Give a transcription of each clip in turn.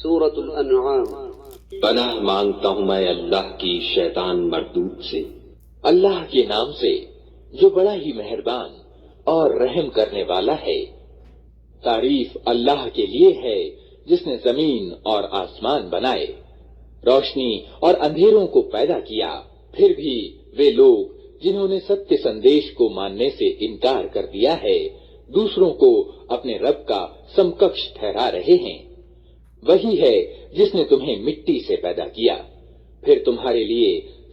سورة الانعام۔ پناہ مانگتا ہوں میں اللہ کی شیطان مردود سے، اللہ کے نام سے جو بڑا ہی مہربان اور رحم کرنے والا ہے۔ تعریف اللہ کے لیے ہے جس نے زمین اور آسمان بنائے، روشنی اور اندھیروں کو پیدا کیا۔ پھر بھی وہ لوگ جنہوں نے ستیہ سندیش کو ماننے سے انکار کر دیا ہے، دوسروں کو اپنے رب کا سمکش ٹھہرا رہے ہیں۔ وہی ہے جس نے تمہیں مٹی سے پیدا کیا، پھر تمہارے لیے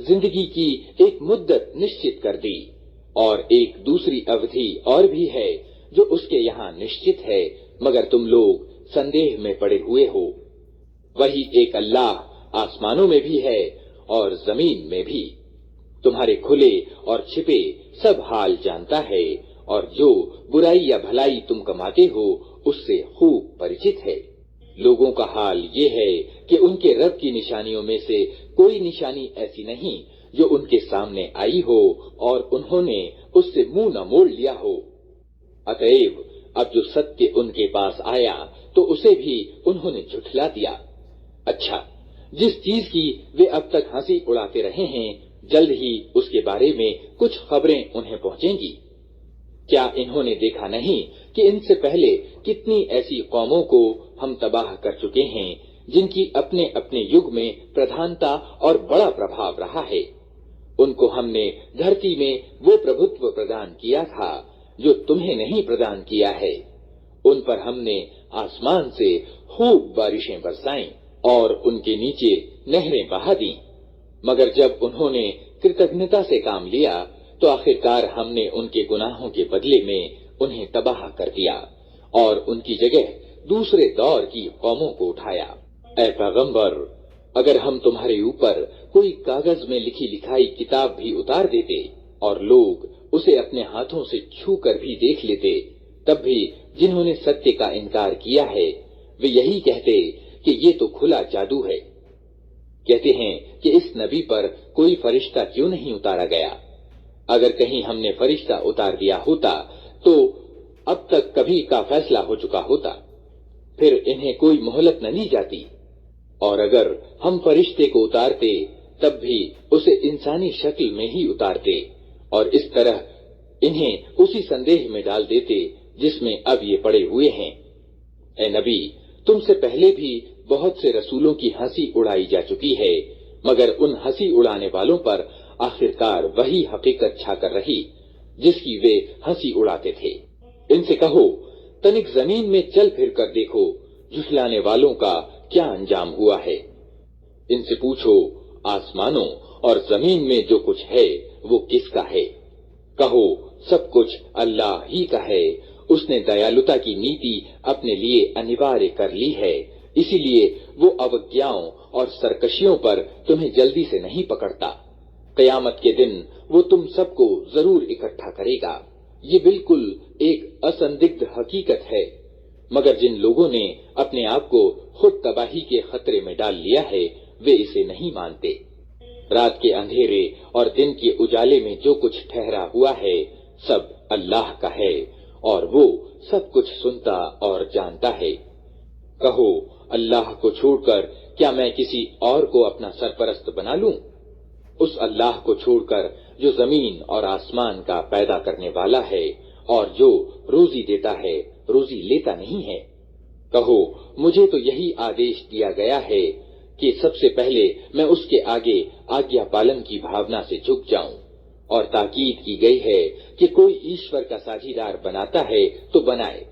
زندگی کی ایک مدت نشچت کر دی، اور ایک دوسری اودھی اور بھی ہے جو اس کے یہاں نشچت ہے، مگر تم لوگ سندیہ میں پڑے ہوئے ہو۔ وہی ایک اللہ آسمانوں میں بھی ہے اور زمین میں بھی، تمہارے کھلے اور چھپے سب حال جانتا ہے، اور جو برائی یا بھلائی تم کماتے ہو اس سے خوب پریچت ہے۔ لوگوں کا حال یہ ہے کہ ان کے رب کی نشانیوں میں سے کوئی نشانی ایسی نہیں جو ان کے سامنے آئی ہو اور انہوں نے اس سے منہ نہ موڑ لیا ہو۔ اتعیب اب جو ستیہ ان کے پاس آیا تو اسے بھی انہوں نے جھٹلا دیا۔ اچھا، جس چیز کی وہ اب تک ہنسی اڑاتے رہے ہیں، جلد ہی اس کے بارے میں کچھ خبریں انہیں پہنچیں گی۔ کیا انہوں نے دیکھا نہیں کہ ان سے پہلے کتنی ایسی قوموں کو ہم تباہ کر چکے ہیں جن کی اپنے اپنے یگ میں پردھانتا اور بڑا پربھاو رہا ہے؟ ان کو ہم نے دھرتی میں وہ پربھتو پردان کیا تھا جو تمہیں نہیں پردان کیا ہے۔ ان پر ہم نے آسمان سے خوب بارشیں برسائیں اور ان کے نیچے نہریں بہا دیں، مگر جب انہوں نے کرتجنتا سے کام لیا تو آخرکار ہم نے ان کے گناہوں کے بدلے میں انہیں تباہ کر دیا اور ان کی جگہ دوسرے دور کی قوموں کو اٹھایا۔ اے پیغمبر، اگر ہم تمہارے اوپر کوئی کاغذ میں لکھی لکھائی کتاب بھی اتار دیتے اور لوگ اسے اپنے ہاتھوں سے چھو کر بھی دیکھ لیتے، تب بھی جنہوں نے ستیہ کا انکار کیا ہے وہ یہی کہتے کہ یہ تو کھلا جادو ہے۔ کہتے ہیں کہ اس نبی پر کوئی فرشتہ کیوں نہیں اتارا گیا؟ اگر کہیں ہم نے فرشتہ اتار دیا ہوتا تو اب تک کبھی کا فیصلہ ہو چکا ہوتا، پھر انہیں کوئی مہلت نہ دی جاتی۔ اور اگر ہم فرشتے کو اتارتے تب بھی اسے انسانی شکل میں ہی اتارتے، اور اس طرح انہیں اسی سندیہ میں ڈال دیتے جس میں اب یہ پڑے ہوئے ہیں۔ اے نبی، تم سے پہلے بھی بہت سے رسولوں کی ہنسی اڑائی جا چکی ہے، مگر ان ہنسی اڑانے والوں پر آخرکار وہی حقیقت چھا کر رہی جس کی وہ ہنسی اڑاتے تھے۔ ان سے کہو تنک زمین میں چل پھر کر دیکھو جھٹلانے والوں کا کیا انجام ہوا ہے۔ ان سے پوچھو آسمانوں اور زمین میں جو کچھ ہے وہ کس کا ہے؟ کہو سب کچھ اللہ ہی کا ہے، اس نے دیالوتا کی نیتی اپنے لیے انوارے کر لی ہے، اسی لیے وہ اوگیاؤں اور سرکشیوں پر تمہیں جلدی سے نہیں پکڑتا۔ قیامت کے دن وہ تم سب کو ضرور اکٹھا کرے گا۔ یہ بالکل ایک اسندگدھ حقیقت ہے، مگر جن لوگوں نے اپنے آپ کو خود تباہی کے خطرے میں ڈال لیا ہے وہ اسے نہیں مانتے۔ رات کے اندھیرے اور دن کے اجالے میں جو کچھ ٹھہرا ہوا ہے سب اللہ کا ہے، اور وہ سب کچھ سنتا اور جانتا ہے۔ کہو اللہ کو چھوڑ کر کیا میں کسی اور کو اپنا سرپرست بنا لوں؟ اس اللہ کو چھوڑ کر جو زمین اور آسمان کا پیدا کرنے والا ہے اور جو روزی دیتا ہے روزی لیتا نہیں ہے۔ کہو مجھے تو یہی آدیش دیا گیا ہے کہ سب سے پہلے میں اس کے آگے آگیا پالن کی بھاونا سے جھک جاؤں، اور تاکید کی گئی ہے کہ کوئی ایشور کا ساجھیدار بناتا ہے تو بنائے،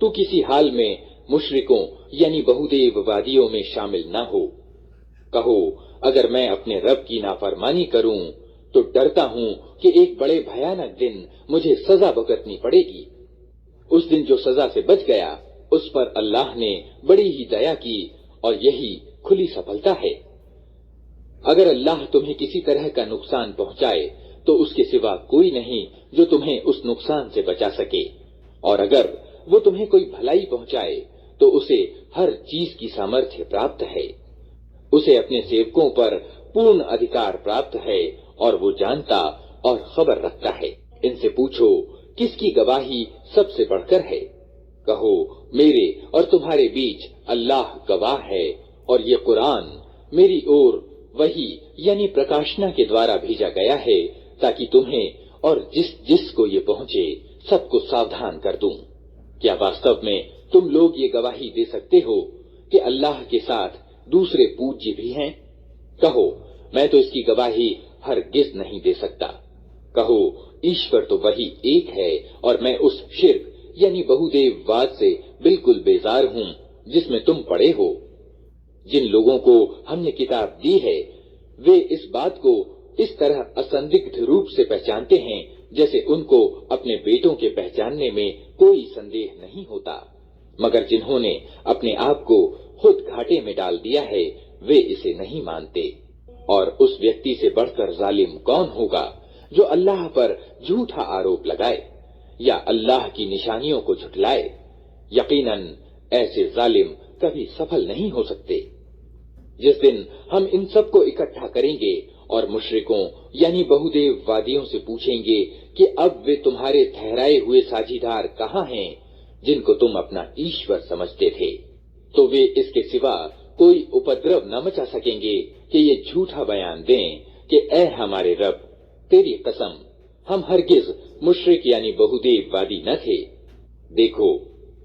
تو کسی حال میں مشرکوں یعنی بہودیو وادیوں میں شامل نہ ہو۔ کہو اگر میں اپنے رب کی نافرمانی کروں تو ڈرتا ہوں کہ ایک بڑے بھیانک دن مجھے سزا بھگتنی پڑے گی۔ اس دن جو سزا سے بچ گیا اس پر اللہ نے بڑی ہی دیا کی، اور یہی کھلی سفلتا ہے۔ اگر اللہ تمہیں کسی طرح کا نقصان پہنچائے تو اس کے سوا کوئی نہیں جو تمہیں اس نقصان سے بچا سکے، اور اگر وہ تمہیں کوئی بھلائی پہنچائے تو اسے ہر چیز کی سامرتھیہ پراپت ہے، اسے اپنے سیوکوں پر پورن ادھیکار پراپت ہے، اور وہ جانتا اور خبر رکھتا ہے۔ ان سے پوچھو کس کی گواہی سب سے بڑھ کر ہے؟ कहो, मेरे और तुम्हारे बीच अल्लाह गवाह है, और ये कुरान मेरी ओर वही यानी प्रकाशना के द्वारा भेजा गया है, ताकि तुम्हें और जिस जिस को ये पहुंचे सबको सावधान कर दूं। क्या वास्तव में तुम लोग ये गवाही दे सकते हो कि अल्लाह के साथ दूसरे पूज्य भी हैं? कहो, मैं तो इसकी गवाही हरगिज नहीं दे सकता। कहो, ईश्वर तो वही एक है, और मैं उस शिर्क यानी बहुदेववाद से बिल्कुल बेजार हूं जिसमें तुम पड़े हो। जिन लोगों को हमने किताब दी है, वे इस बात को इस तरह असंदिग्ध रूप से पहचानते हैं जैसे उनको अपने बेटों के पहचानने में कोई संदेह नहीं होता। मगर जिन्होंने अपने आप को खुद घाटे में डाल दिया है, वे इसे नहीं मानते। और उस व्यक्ति से बढ़कर जालिम कौन होगा जो अल्लाह पर झूठा आरोप लगाए या अल्लाह की निशानियों को झुठलाए। यकीनन ऐसे जालिम कभी सफल नहीं हो सकते। जिस दिन हम इन सबको इकट्ठा करेंगे और मुशरिकों यानी बहुदेववादियों से पूछेंगे कि अब वे तुम्हारे ठहराए हुए साझीदार कहाँ हैं जिनको तुम अपना ईश्वर समझते थे, तो वे इसके सिवा कोई उपद्रव न मचा सकेंगे कि ये झूठा बयान दें कि ऐ हमारे रब, तेरी कसम हम हरगिज मुशरिक यानी बहुदेववादी न थे। देखो,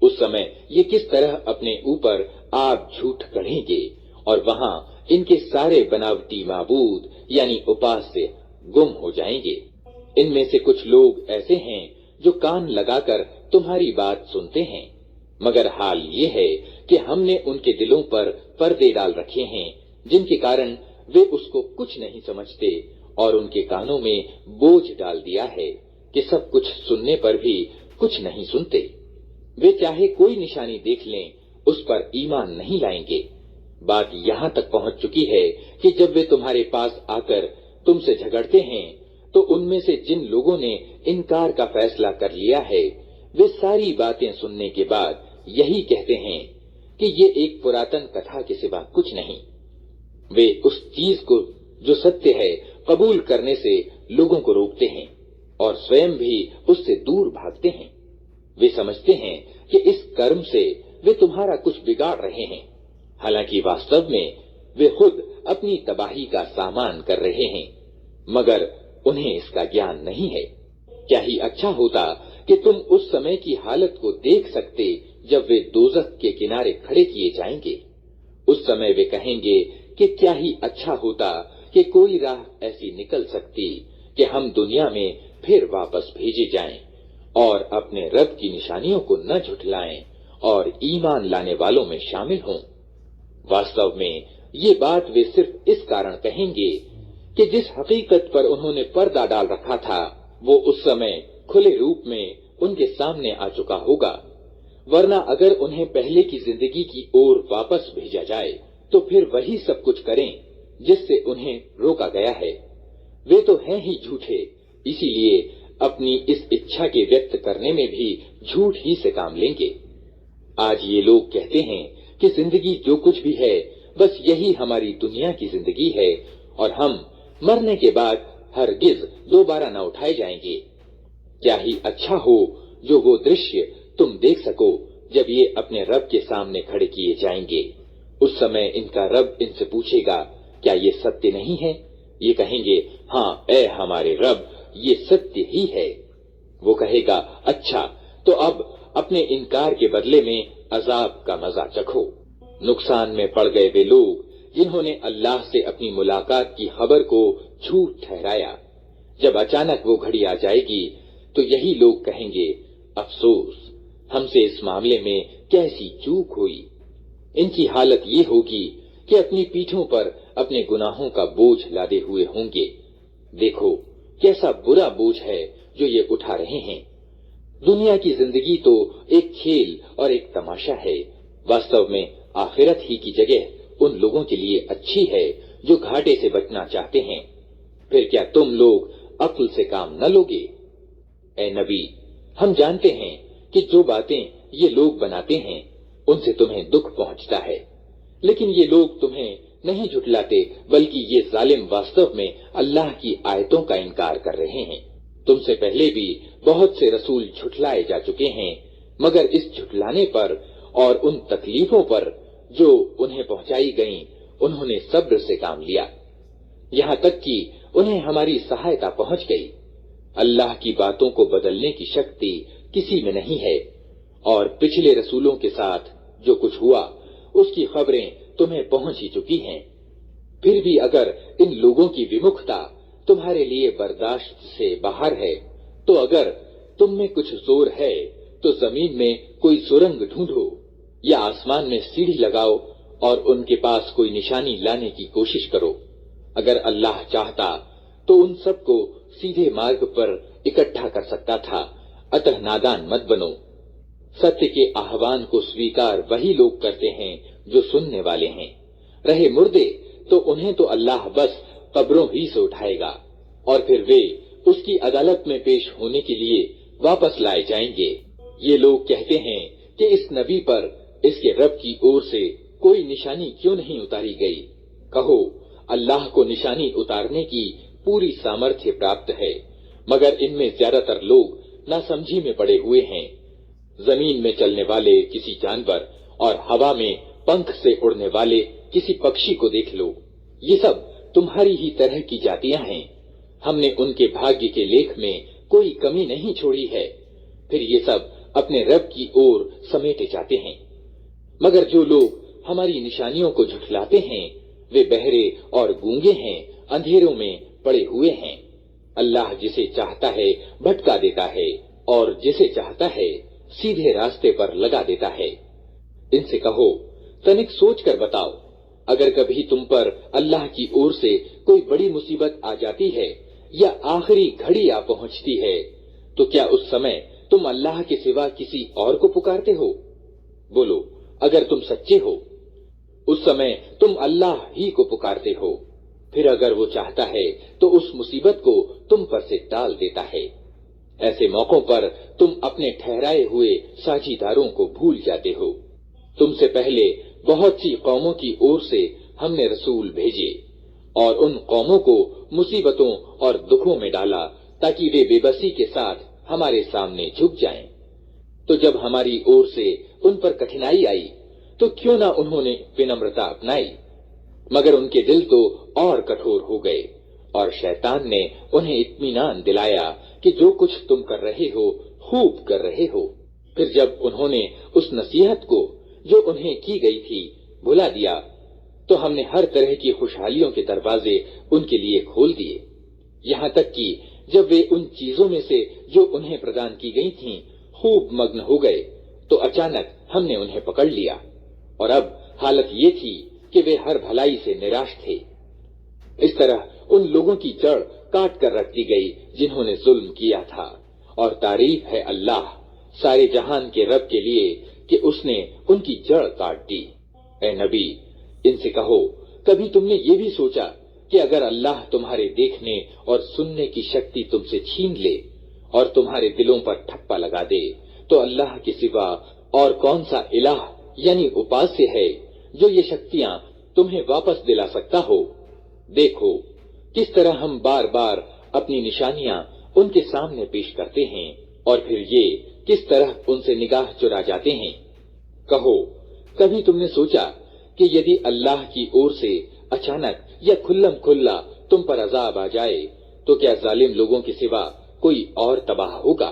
उस समय ये किस तरह अपने ऊपर आप झूठ गढ़ेंगे और वहां इनके सारे बनावटी माबूद यानी उपास्य गुम हो जाएंगे। इनमें से कुछ लोग ऐसे हैं जो कान लगाकर तुम्हारी बात सुनते हैं, मगर हाल ये है कि हमने उनके दिलों पर पर्दे डाल रखे हैं जिनके कारण वे उसको कुछ नहीं समझते, और उनके कानों में बोझ डाल दिया है कि सब कुछ सुनने पर भी कुछ नहीं सुनते। वे चाहे कोई निशानी देख लें, उस पर ईमान नहीं लाएंगे। बात यहाँ तक पहुँच चुकी है कि जब वे तुम्हारे पास आकर तुमसे झगड़ते हैं, तो उनमें से जिन लोगों ने इनकार का फैसला कर लिया है, वे सारी बातें सुनने के बाद यही कहते हैं कि ये एक पुरातन कथा के सिवा कुछ नहीं। वे उस चीज को जो सत्य है कबूल करने से लोगों को रोकते हैं और स्वयं भी उससे दूर भागते हैं। वे समझते हैं कि इस कर्म से वे तुम्हारा कुछ बिगाड़ रहे हैं, हालांकि वास्तव में वे खुद अपनी तबाही का सामान कर रहे हैं, मगर उन्हें इसका ज्ञान नहीं है। क्या ही अच्छा होता कि तुम उस समय की हालत को देख सकते जब वे दोज़ख के किनारे खड़े किए जाएंगे। उस समय वे कहेंगे कि क्या ही अच्छा होता कि कोई राह ऐसी निकल सकती कि हम दुनिया में फिर वापस भेजे जाएं और अपने रब की निशानियों को न झुठलाएं और ईमान लाने वालों में शामिल हों। वास्तव में ये बात वे सिर्फ इस कारण कहेंगे कि जिस हकीकत पर उन्होंने पर्दा डाल रखा था वो उस समय खुले रूप में उनके सामने आ चुका होगा। वरना अगर उन्हें पहले की जिंदगी की ओर वापस भेजा जाए तो फिर वही सब कुछ करें जिससे उन्हें रोका गया है। वे तो हैं ही झूठे, इसीलिए अपनी इस इच्छा के व्यक्त करने में भी झूठ ही से काम लेंगे। आज ये लोग कहते हैं कि जिंदगी जो कुछ भी है बस यही हमारी दुनिया की जिंदगी है और हम मरने के बाद हरगिज दोबारा न उठाए जाएंगे। क्या ही अच्छा हो जो वो दृश्य तुम देख सको जब ये अपने रब के सामने खड़े किए जाएंगे। उस समय इनका रब इनसे पूछेगा, क्या ये सत्य नहीं है? ये कहेंगे, हाँ ऐ हमारे रब, ये सत्य ही है। वो कहेगा, अच्छा तो अब अपने इनकार के बदले में अजाब का मजा चखो। नुकसान में पड़ गए वे लोग जिन्होंने अल्लाह से अपनी मुलाकात की खबर को झूठ ठहराया। जब अचानक वो घड़ी आ जाएगी तो यही लोग कहेंगे, अफसोस, हमसे इस मामले में कैसी चूक हुई। इनकी हालत ये होगी कि अपनी पीठों पर अपने गुनाहों का बोझ लादे हुए होंगे। देखो कैसा बुरा बोझ है जो ये उठा रहे हैं। दुनिया की जिंदगी तो एक खेल और एक तमाशा है। वास्तव में आखिरत ही की जगह उन लोगों के लिए अच्छी है जो घाटे से बचना चाहते हैं। फिर क्या तुम लोग अक्ल से काम न लोगे? ए नबी, हम जानते हैं कि जो बातें ये लोग बनाते हैं उनसे तुम्हें दुख पहुंचता है, लेकिन ये लोग तुम्हें नहीं झुठलाते, बल्कि ये जालिम वास्तव में अल्लाह की आयतों का इनकार कर रहे हैं। तुमसे पहले भी बहुत से रसूल झुठलाए जा चुके हैं, मगर इस झुठलाने पर और उन तकलीफों पर जो उन्हें पहुंचाई गईं, उन्होंने सब्र से काम लिया, यहाँ तक कि उन्हें हमारी सहायता पहुंच गई। अल्लाह की बातों को बदलने की शक्ति किसी में नहीं है, और पिछले रसूलों के साथ जो कुछ हुआ उसकी खबरें तुम्हें पहुंच ही चुकी हैं। फिर भी अगर इन लोगों की विमुखता तुम्हारे लिए बर्दाश्त से बाहर है, तो अगर तुम में कुछ जोर है तो जमीन में कोई सुरंग ढूंढो या आसमान में सीढ़ी लगाओ और उनके पास कोई निशानी लाने की कोशिश करो। अगर अल्लाह चाहता तो उन सबको सीधे मार्ग पर इकट्ठा कर सकता था, अतः नादान मत बनो। सत्य के आह्वान को स्वीकार वही लोग करते हैं जो सुनने वाले हैं। रहे मुर्दे तो उन्हें तो अल्लाह बस कब्रों ही से उठाएगा और फिर वे उसकी अदालत में पेश होने के लिए वापस लाए जाएंगे। ये लोग कहते हैं कि इस नबी पर इसके रब की ओर से कोई निशानी क्यों नहीं उतारी गई। कहो, अल्लाह को निशानी उतारने की पूरी सामर्थ्य प्राप्त है, मगर इनमें ज्यादातर लोग नासमझी में पड़े हुए हैं। जमीन में चलने वाले किसी जानवर और हवा में पंख से उड़ने वाले किसी पक्षी को देख लो, ये सब तुम्हारी ही तरह की जातियां हैं। हमने उनके भाग्य के लेख में कोई कमी नहीं छोड़ी है, फिर ये सब अपने रब की ओर समेटे जाते हैं। मगर जो लोग हमारी निशानियों को झुठलाते हैं वे बहरे और गूंगे हैं, अंधेरों में पड़े हुए हैं। अल्लाह जिसे चाहता है भटका देता है और जिसे चाहता है सीधे रास्ते पर लगा देता है। इनसे कहो, तनिक सोच कर बताओ, अगर कभी तुम पर अल्लाह की ओर से कोई बड़ी मुसीबत आ जाती है या आखिरी घड़ी आ पहुंचती है, तो क्या उस समय तुम अल्लाह के सिवा किसी और को पुकारते हो? बोलो, अगर तुम सच्चे हो, उस समय तुम अल्लाह ही को पुकारते हो। फिर अगर वो चाहता है तो उस मुसीबत को तुम पर से टाल देता है। ऐसे मौकों पर तुम अपने ठहराए हुए साझीदारों को भूल जाते हो। तुमसे पहले बहुत सी कौमों की ओर से हमने रसूल भेजे और उन कौमों को मुसीबतों और दुखों में डाला ताकि वे बेबसी के साथ हमारे सामने झुक जाएं। तो जब हमारी ओर से उन पर कठिनाई आई तो क्यों ना उन्होंने विनम्रता अपनाई, मगर उनके दिल तो और कठोर हो गए और शैतान ने उन्हें इत्मीनान दिलाया कि जो कुछ तुम कर रहे हो खूब कर रहे हो। फिर जब उन्होंने उस नसीहत को जो उन्हें की गई थी भुला दिया, तो हमने हर तरह की खुशहालियों के दरवाजे उनके लिए खोल दिए, यहाँ तक कि जब वे उन चीजों में से जो उन्हें प्रदान की गई थीं खूब मग्न हो गए, तो अचानक हमने उन्हें पकड़ लिया और अब हालत ये थी कि वे हर भलाई से निराश थे। इस तरह उन लोगों की जड़ काट कर रख दी गई जिन्होंने जुल्म किया था। और तारीफ है अल्लाह सारे जहान के रब के लिए कि उसने उनकी जड़ काट दी। ए नबी, इनसे कहो, कभी तुमने ये भी सोचा कि अगर अल्लाह तुम्हारे देखने और सुनने की शक्ति तुमसे छीन ले और तुम्हारे दिलों पर ठप्पा लगा दे, तो अल्लाह के सिवा और कौन सा इलाह यानी उपास्य है जो ये शक्तियां तुम्हें वापस दिला सकता हो। देखो किस तरह हम बार बार अपनी निशानियां उनके सामने पेश करते हैं और फिर ये किस तरह उनसे निगाह चुरा जाते हैं। कहो, कभी तुमने सोचा कि यदि अल्लाह की ओर से अचानक या खुल्लम खुल्ला तुम पर अजाब आ जाए तो क्या जालिम लोगों के सिवा कोई और तबाह होगा?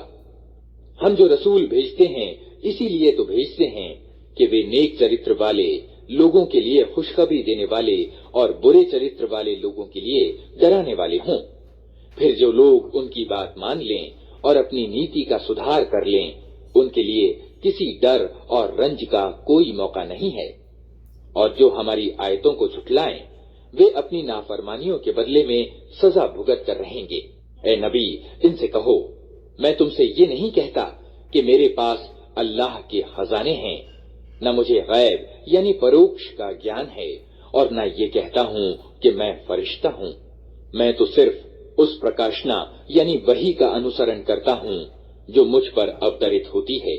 हम जो रसूल भेजते हैं इसीलिए तो भेजते हैं कि वे नेक चरित्र वाले लोगों के लिए खुशखबरी देने वाले और बुरे चरित्र वाले लोगों के लिए डराने वाले हों। फिर जो लोग उनकी बात मान लें और अपनी नीति का सुधार कर लें, उनके लिए किसी डर और रंज का कोई मौका नहीं है। और जो हमारी आयतों को झुठलाएं, वे अपनी नाफरमानियों के बदले में सजा भुगत कर रहेंगे। ए नबी, इनसे कहो, मैं तुमसे ये नहीं कहता कि मेरे पास अल्लाह के खजाने हैं, न मुझे गैब यानी परोक्ष का ज्ञान है और न ये कहता हूँ कि मैं फरिश्ता हूँ। मैं तो सिर्फ उस प्रकाशना यानी वही का अनुसरण करता हूँ जो मुझ पर अवतरित होती है।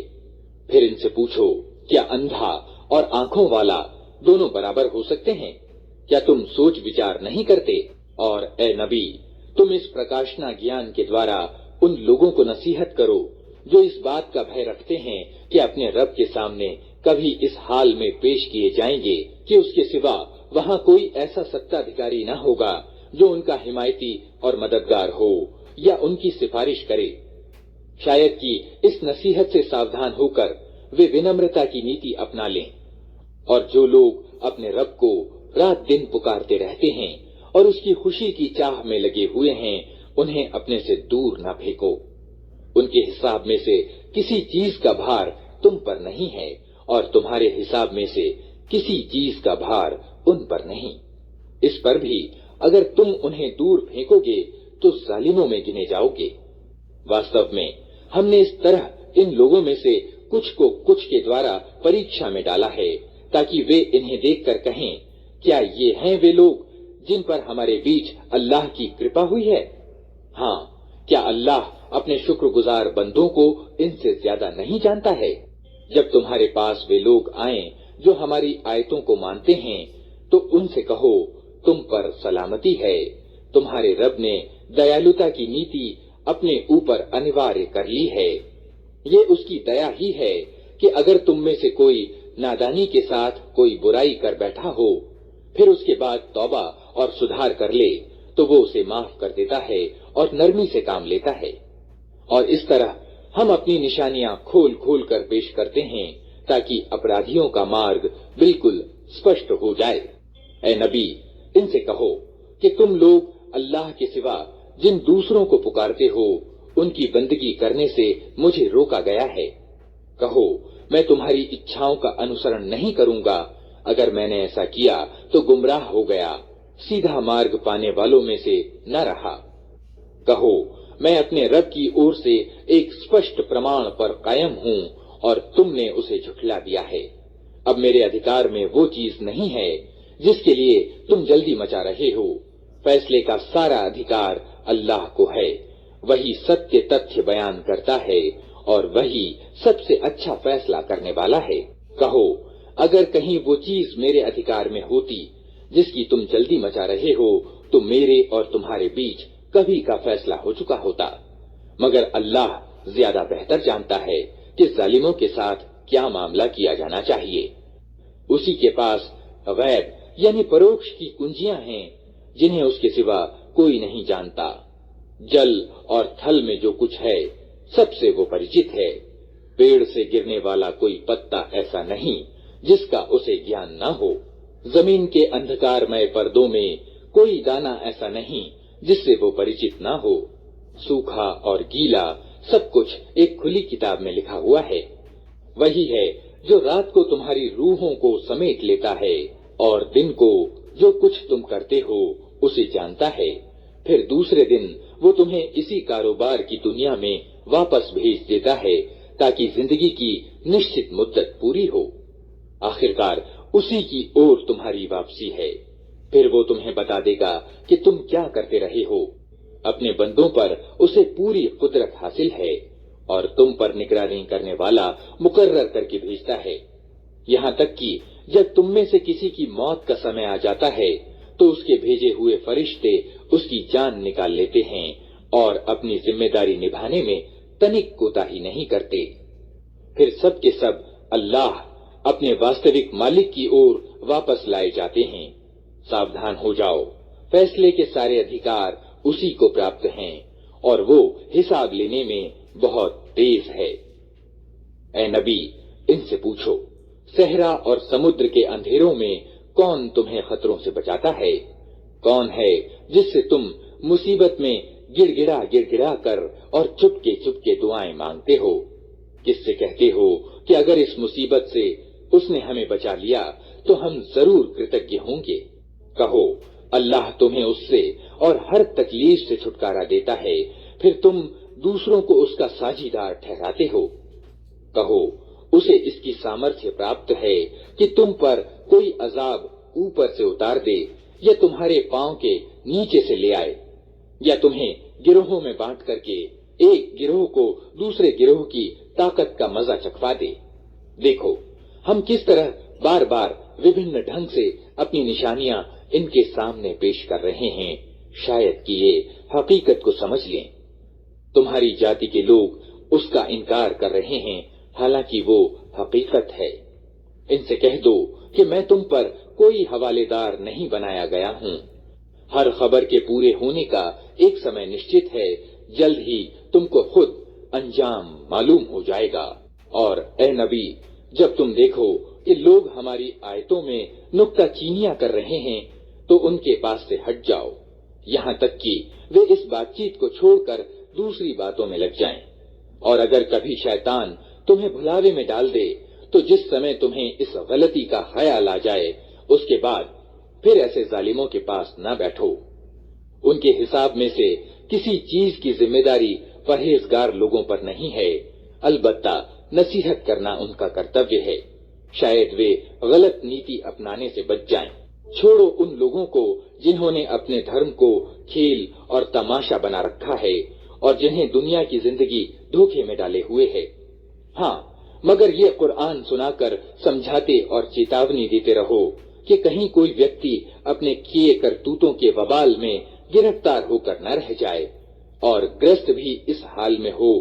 फिर इनसे पूछो, क्या अंधा और आंखों वाला दोनों बराबर हो सकते हैं? क्या तुम सोच विचार नहीं करते? और ए नबी, तुम इस प्रकाशना ज्ञान के द्वारा उन लोगों को नसीहत करो जो इस बात का भय रखते हैं कि अपने रब के सामने कभी इस हाल में पेश किए जाएंगे कि उसके सिवा वहां कोई ऐसा सत्ताधिकारी न होगा जो उनका हिमायती और मददगार हो या उनकी सिफारिश करे। शायद कि इस नसीहत से सावधान होकर वे विनम्रता की नीति अपना लें। और जो लोग अपने रब को रात दिन पुकारते रहते हैं और उसकी खुशी की चाह में लगे हुए हैं, उन्हें अपने से दूर न फेंको। उनके हिसाब में से किसी चीज का भार तुम पर नहीं है और तुम्हारे हिसाब में से किसी चीज का भार उन पर नहीं। इस पर भी अगर तुम उन्हें दूर फेंकोगे तो जालिमों में गिने जाओगे। वास्तव में हमने इस तरह इन लोगों में से कुछ को कुछ के द्वारा परीक्षा में डाला है, ताकि वे इन्हें देखकर कहें, क्या ये हैं वे लोग जिन पर हमारे बीच अल्लाह की कृपा हुई है? हाँ, क्या अल्लाह अपने शुक्रगुजार बंदों को इनसे ज्यादा नहीं जानता है? जब तुम्हारे पास वे लोग आएं जो हमारी आयतों को मानते हैं, तो उनसे कहो, तुम पर सलामती है। तुम्हारे रब ने दयालुता की नीति अपने ऊपर अनिवार्य कर ली है। ये उसकी दया ही है कि अगर तुम में से कोई नादानी के साथ कोई बुराई कर बैठा हो, फिर उसके बाद तौबा और सुधार कर ले, तो वो उसे माफ कर देता है और नरमी से काम लेता है। और इस तरह हम अपनी निशानियां खोल खोल कर पेश करते हैं, ताकि अपराधियों का मार्ग बिल्कुल स्पष्ट हो जाए। ऐ नबी, इनसे कहो कि तुम लोग अल्लाह के सिवा जिन दूसरों को पुकारते हो, उनकी बंदगी करने से मुझे रोका गया है। कहो, मैं तुम्हारी इच्छाओं का अनुसरण नहीं करूंगा। अगर मैंने ऐसा किया तो गुमराह हो गया, सीधा मार्ग पाने वालों में से न रहा। कहो, मैं अपने रब की ओर से एक स्पष्ट प्रमाण पर कायम हूँ और तुमने उसे झुठला दिया है। अब मेरे अधिकार में वो चीज नहीं है जिसके लिए तुम जल्दी मचा रहे हो। फैसले का सारा अधिकार अल्लाह को है। वही सत्य तथ्य बयान करता है और वही सबसे अच्छा फैसला करने वाला है। कहो, अगर कहीं वो चीज मेरे अधिकार में होती जिसकी तुम जल्दी मचा रहे हो, तो मेरे और तुम्हारे बीच कभी का फैसला हो चुका होता। मगर अल्लाह ज्यादा बेहतर जानता है कि जालिमों के साथ क्या मामला किया जाना चाहिए। उसी के पास गैब यानी परोक्ष की कुंजियां हैं, जिन्हें उसके सिवा कोई नहीं जानता। जल और थल में जो कुछ है, सबसे वो परिचित है। पेड़ से गिरने वाला कोई पत्ता ऐसा नहीं जिसका उसे ज्ञान न हो। जमीन के अंधकारमय पर्दों में कोई दाना ऐसा नहीं जिससे वो परिचित न हो। सूखा और गीला सब कुछ एक खुली किताब में लिखा हुआ है। वही है जो रात को तुम्हारी रूहों को समेट लेता है और दिन को जो कुछ तुम करते हो उसे जानता है। फिर दूसरे दिन वो तुम्हें इसी कारोबार की दुनिया में वापस भेज देता है, ताकि जिंदगी की निश्चित मुद्दत पूरी हो। आखिरकार उसी की ओर तुम्हारी वापसी है। फिर वो तुम्हें बता देगा कि तुम क्या करते रहे हो। अपने बंदों पर उसे पूरी कुदरत हासिल है और तुम पर निगरानी करने वाला मुकर्रर करके भेजता है। यहाँ तक कि जब तुम में से किसी की मौत का समय आ जाता है, तो उसके भेजे हुए फरिश्ते उसकी जान निकाल लेते हैं और अपनी जिम्मेदारी निभाने में तनिक कोताही नहीं करते। फिर सब के सब अल्लाह अपने वास्तविक मालिक की ओर वापस लाए जाते हैं। सावधान हो जाओ, फैसले के सारे अधिकार उसी को प्राप्त हैं और वो हिसाब लेने में बहुत तेज है। ऐ नबी, इनसे पूछो, सहरा और समुद्र के अंधेरों में कौन तुम्हें खतरों से बचाता है? कौन है जिससे तुम मुसीबत में गिड़गिड़ा गिड़गिड़ा कर और चुपके चुपके दुआएं मांगते हो? किससे कहते हो कि अगर इस मुसीबत से उसने हमें बचा लिया तो हम जरूर कृतज्ञ होंगे? कहो, अल्लाह तुम्हें उससे और हर तकलीफ से छुटकारा देता है, फिर तुम दूसरों को उसका साझीदार ठहराते हो। कहो, उसे इसकी सामर्थ्य प्राप्त है कि तुम पर कोई अजाब ऊपर से उतार दे या तुम्हारे पांव के नीचे से ले आए, या तुम्हें गिरोहों में बांट करके एक गिरोह को दूसरे गिरोह की ताकत का मजा चखवा दे। देखो, हम किस तरह बार बार विभिन्न ढंग से अपनी निशानियां इनके सामने पेश कर रहे हैं, शायद कि ये हकीकत को समझ लें। तुम्हारी जाति के लोग उसका इनकार कर रहे हैं, हालांकि वो हकीकत है। इनसे कह दो कि मैं तुम पर कोई हवालेदार नहीं बनाया गया हूँ। हर खबर के पूरे होने का एक समय निश्चित है, जल्द ही तुमको खुद अंजाम मालूम हो जाएगा। और ए नबी, जब तुम देखो कि लोग हमारी आयतों में नुक्ताचीनियां कर रहे हैं, तो उनके पास से हट जाओ, यहाँ तक कि वे इस बातचीत को छोड़कर दूसरी बातों में लग जाएं। और अगर कभी शैतान तुम्हें भुलावे में डाल दे, तो जिस समय तुम्हें इस गलती का ख्याल आ जाए, उसके बाद फिर ऐसे जालिमों के पास न बैठो। उनके हिसाब में से किसी चीज की जिम्मेदारी परहेजगार लोगों पर नहीं है, अलबत्ता नसीहत करना उनका कर्तव्य है। शायद वे गलत नीति अपनाने से बच जाएं। छोड़ो उन लोगों को जिन्होंने अपने धर्म को खेल और तमाशा बना रखा है और जिन्हें दुनिया की जिंदगी धोखे में डाले हुए है। हाँ, मगर ये कुरान सुनाकर समझाते और चेतावनी देते रहो कि कहीं कोई व्यक्ति अपने किए करतूतों के वबाल में गिरफ्तार होकर न रह जाए और ग्रस्त भी इस हाल में हो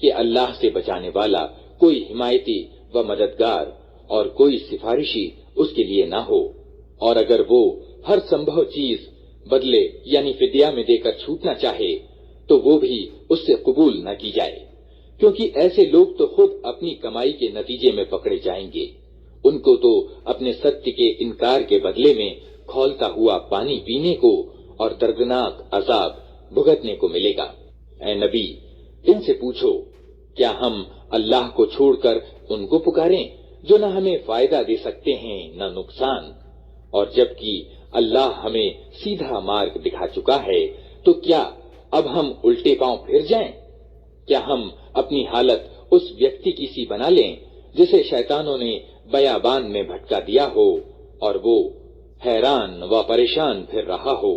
कि अल्लाह से बचाने वाला कोई हिमायती व मददगार और कोई सिफारिशी उसके लिए न हो। और अगर वो हर संभव चीज बदले यानी फिदिया में देकर छूटना चाहे, तो वो भी उससे कबूल न की जाए, क्योंकि ऐसे लोग तो खुद अपनी कमाई के नतीजे में पकड़े जाएंगे। उनको तो अपने सत्य के इनकार के बदले में खौलता हुआ पानी पीने को और दर्दनाक अजाब भुगतने को मिलेगा। ऐ नबी, इनसे पूछो, क्या हम अल्लाह को छोड़कर उनको पुकारें जो न हमें फायदा दे सकते हैं न नुकसान? और जबकि अल्लाह हमें सीधा मार्ग दिखा चुका है, तो क्या अब हम उल्टे पांव फिर जाएं? क्या हम अपनी हालत उस व्यक्ति की सी बना लें जिसे शैतानों ने बयाबान में भटका दिया हो और वो हैरान व परेशान फिर रहा हो,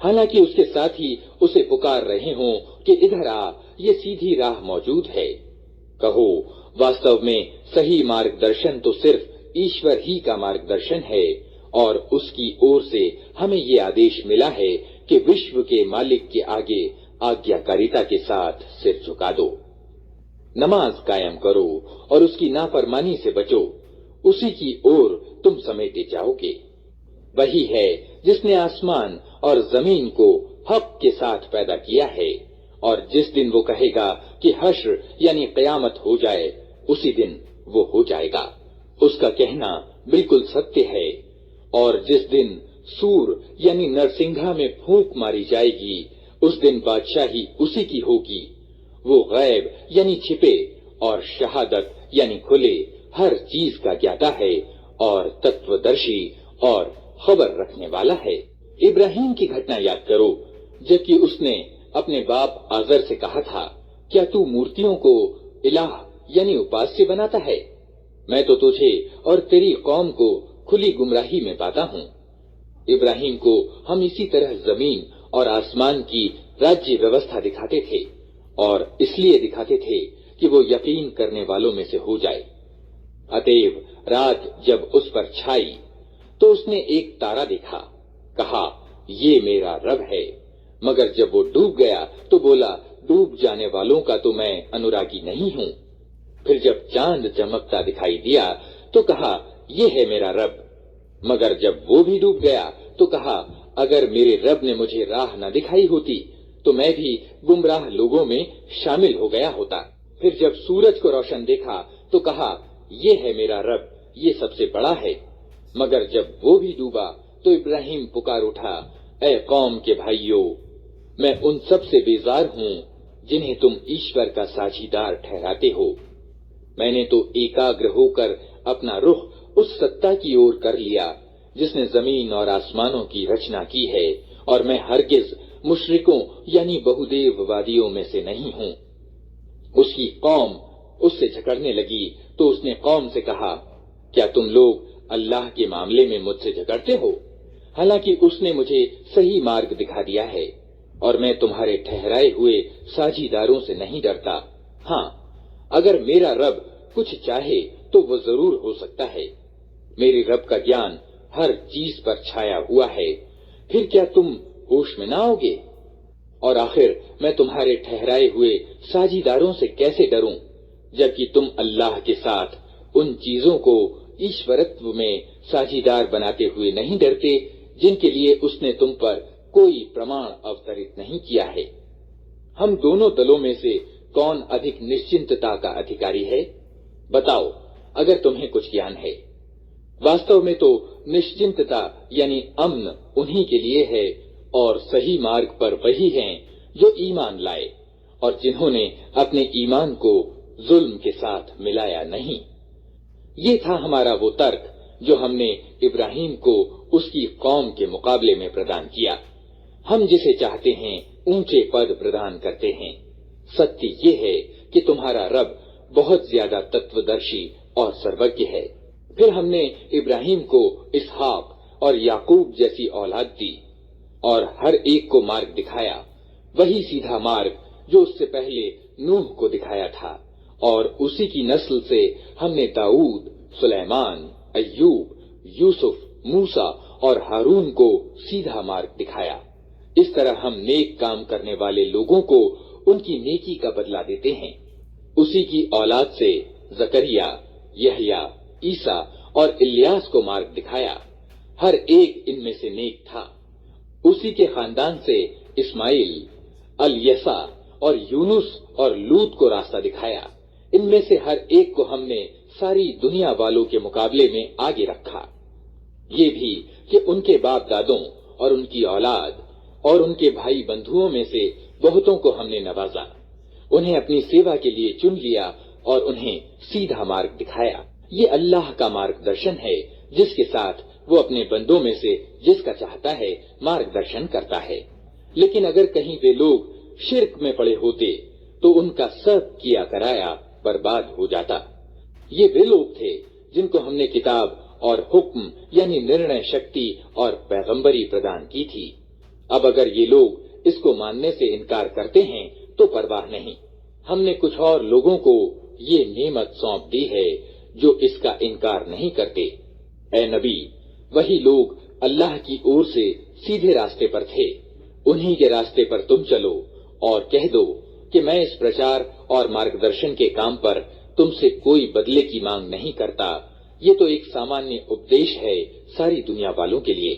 हालांकि उसके साथ ही उसे पुकार रहे हों कि इधर आ, ये सीधी राह मौजूद है। कहो, वास्तव में सही मार्गदर्शन तो सिर्फ ईश्वर ही का मार्गदर्शन है और उसकी ओर से हमें ये आदेश मिला है कि विश्व के मालिक के आगे आज्ञाकारिता के साथ सिर झुका दो, नमाज कायम करो और उसकी नाफरमानी से बचो, उसी की ओर तुम समेटे जाओगे। वही है जिसने आसमान और जमीन को हक के साथ पैदा किया है, और जिस दिन वो कहेगा कि हश्र यानी कयामत हो जाए, उसी दिन वो हो जाएगा। उसका कहना बिल्कुल सत्य है। और जिस दिन सूर यानी नरसिंघा में फूंक मारी जाएगी, उस दिन बादशाही उसी की होगी। वो गैब यानी छिपे और शहादत यानी खुले हर चीज का ज्ञाता है और तत्वदर्शी और खबर रखने वाला है। इब्राहिम की घटना याद करो, जबकि उसने अपने बाप आजर से कहा था, क्या तू मूर्तियों को इलाह यानी उपास्य बनाता है? मैं तो तुझे और तेरी कौम को खुली गुमराही में पाता हूँ। इब्राहिम को हम इसी तरह जमीन और आसमान की राज्य व्यवस्था दिखाते थे, और इसलिए दिखाते थे कि वो यकीन करने वालों में से हो जाए। अतएव रात जब उस पर छाई तो उसने एक तारा देखा, कहा, ये मेरा रब है। मगर जब वो डूब गया तो बोला, डूब जाने वालों का तो मैं अनुरागी नहीं हूँ। फिर जब चांद चमकता दिखाई दिया तो कहा, ये है मेरा रब। मगर जब वो भी डूब गया तो कहा, अगर मेरे रब ने मुझे राह न दिखाई होती तो मैं भी गुमराह लोगों में शामिल हो गया होता। फिर जब सूरज को रोशन देखा तो कहा, ये है मेरा रब, ये सबसे बड़ा है। मगर जब वो भी डूबा तो इब्राहिम पुकार उठा, ऐ कौम के भाइयों, मैं उन सब से बेजार हूँ जिन्हें तुम ईश्वर का साझीदार ठहराते हो। मैंने तो एकाग्र होकर अपना रुख उस सत्ता की ओर कर लिया जिसने जमीन और आसमानों की रचना की है, और मैं हरगिज मुशरिकों यानी बहुदेववादियों में से नहीं हूँ। उसकी कौम उससे झगड़ने लगी तो उसने कौम से कहा, क्या तुम लोग अल्लाह के मामले में मुझसे झगड़ते हो? हालांकि उसने मुझे सही मार्ग दिखा दिया है और मैं तुम्हारे ठहराए हुए साझीदारों से नहीं डरता। हाँ, अगर मेरा रब कुछ चाहे तो वो जरूर हो सकता है। मेरे रब का ज्ञान हर चीज पर छाया हुआ है। फिर क्या तुम होश में ना आओगे? और आखिर मैं तुम्हारे ठहराए हुए साझीदारों से कैसे डरूं, जबकि तुम अल्लाह के साथ उन चीजों को ईश्वरत्व में साझीदार बनाते हुए नहीं डरते जिनके लिए उसने तुम पर कोई प्रमाण अवतरित नहीं किया है। हम दोनों दलों में से कौन अधिक निश्चिंतता का अधिकारी है? बताओ अगर तुम्हें कुछ ज्ञान है। वास्तव में तो निश्चिंतता यानी अमन उन्हीं के लिए है और सही मार्ग पर वही हैं जो ईमान लाए और जिन्होंने अपने ईमान को जुल्म के साथ मिलाया नहीं। ये था हमारा वो तर्क जो हमने इब्राहिम को उसकी कौम के मुकाबले में प्रदान किया। हम जिसे चाहते हैं ऊंचे पद प्रदान करते हैं। सत्य ये है कि तुम्हारा रब बहुत ज्यादा तत्वदर्शी और सर्वज्ञ है। फिर हमने इब्राहिम को इसहाक और याकूब जैसी औलाद दी और हर एक को मार्ग दिखाया, वही सीधा मार्ग जो उससे पहले नूह को दिखाया था। और उसी की नस्ल से हमने दाऊद, सुलेमान, अय्यूब, यूसुफ, मूसा और हारून को सीधा मार्ग दिखाया। इस तरह हम नेक काम करने वाले लोगों को उनकी नेकी का बदला देते हैं। उसी की औलाद से जकरिया, यहया, ईसा और इलियास को मार्ग दिखाया। हर एक इनमें से नेक था। उसी के खानदान से इस्माइल, अल-यसा और यूनुस और लूत को रास्ता दिखाया। इनमें से हर एक को हमने सारी दुनिया वालों के मुकाबले में आगे रखा। ये भी कि उनके बाप दादों और उनकी औलाद और उनके भाई बंधुओं में से बहुतों को हमने नवाजा, उन्हें अपनी सेवा के लिए चुन लिया और उन्हें सीधा मार्ग दिखाया। ये अल्लाह का मार्गदर्शन है जिसके साथ वो अपने बंदों में से जिसका चाहता है मार्गदर्शन करता है। लेकिन अगर कहीं वे लोग शिर्क में पड़े होते तो उनका सब किया कराया बर्बाद हो जाता। ये वे लोग थे जिनको हमने किताब और हुक्म यानी निर्णय शक्ति और पैगंबरी प्रदान की थी। अब अगर ये लोग इसको मानने से इनकार करते हैं तो परवाह नहीं, हमने कुछ और लोगों को ये नेमत सौंप दी है जो इसका इनकार नहीं करते। ए नबी, वही लोग अल्लाह की ओर से सीधे रास्ते पर थे, उन्हीं के रास्ते पर तुम चलो और कह दो कि मैं इस प्रचार और मार्गदर्शन के काम पर तुमसे कोई बदले की मांग नहीं करता। ये तो एक सामान्य उपदेश है सारी दुनिया वालों के लिए।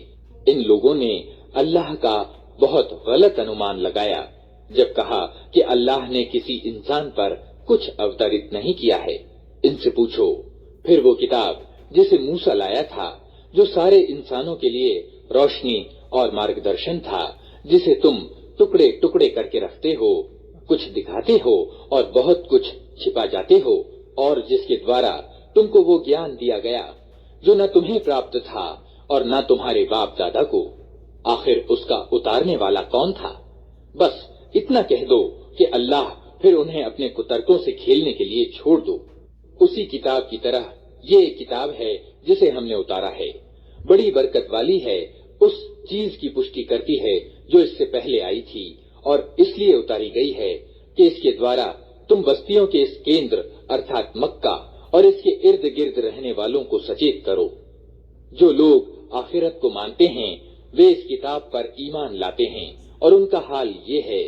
इन लोगों ने अल्लाह का बहुत गलत अनुमान लगाया जब कहा कि अल्लाह ने किसी इंसान पर कुछ अवतरित नहीं किया है। इनसे पूछो फिर वो किताब जिसे मूसा लाया था, जो सारे इंसानों के लिए रोशनी और मार्गदर्शन था, जिसे तुम टुकड़े टुकड़े करके रखते हो, कुछ दिखाते हो और बहुत कुछ छिपा जाते हो, और जिसके द्वारा तुमको वो ज्ञान दिया गया जो न तुम्हें प्राप्त था और न तुम्हारे बाप दादा को। आखिर उसका उतारने वाला कौन था? बस इतना कह दो कि अल्लाह, फिर उन्हें अपने कुतर्कों से खेलने के लिए छोड़ दो। उसी किताब की तरह ये किताब है जिसे हमने उतारा है, बड़ी बरकत वाली है, उस चीज की पुष्टि करती है जो इससे पहले आई थी और इसलिए उतारी गई है कि इसके द्वारा तुम बस्तियों के इस केंद्र अर्थात मक्का और इसके इर्द गिर्द रहने वालों को सचेत करो। जो लोग आखिरत को मानते हैं वे इस किताब पर ईमान लाते हैं और उनका हाल ये है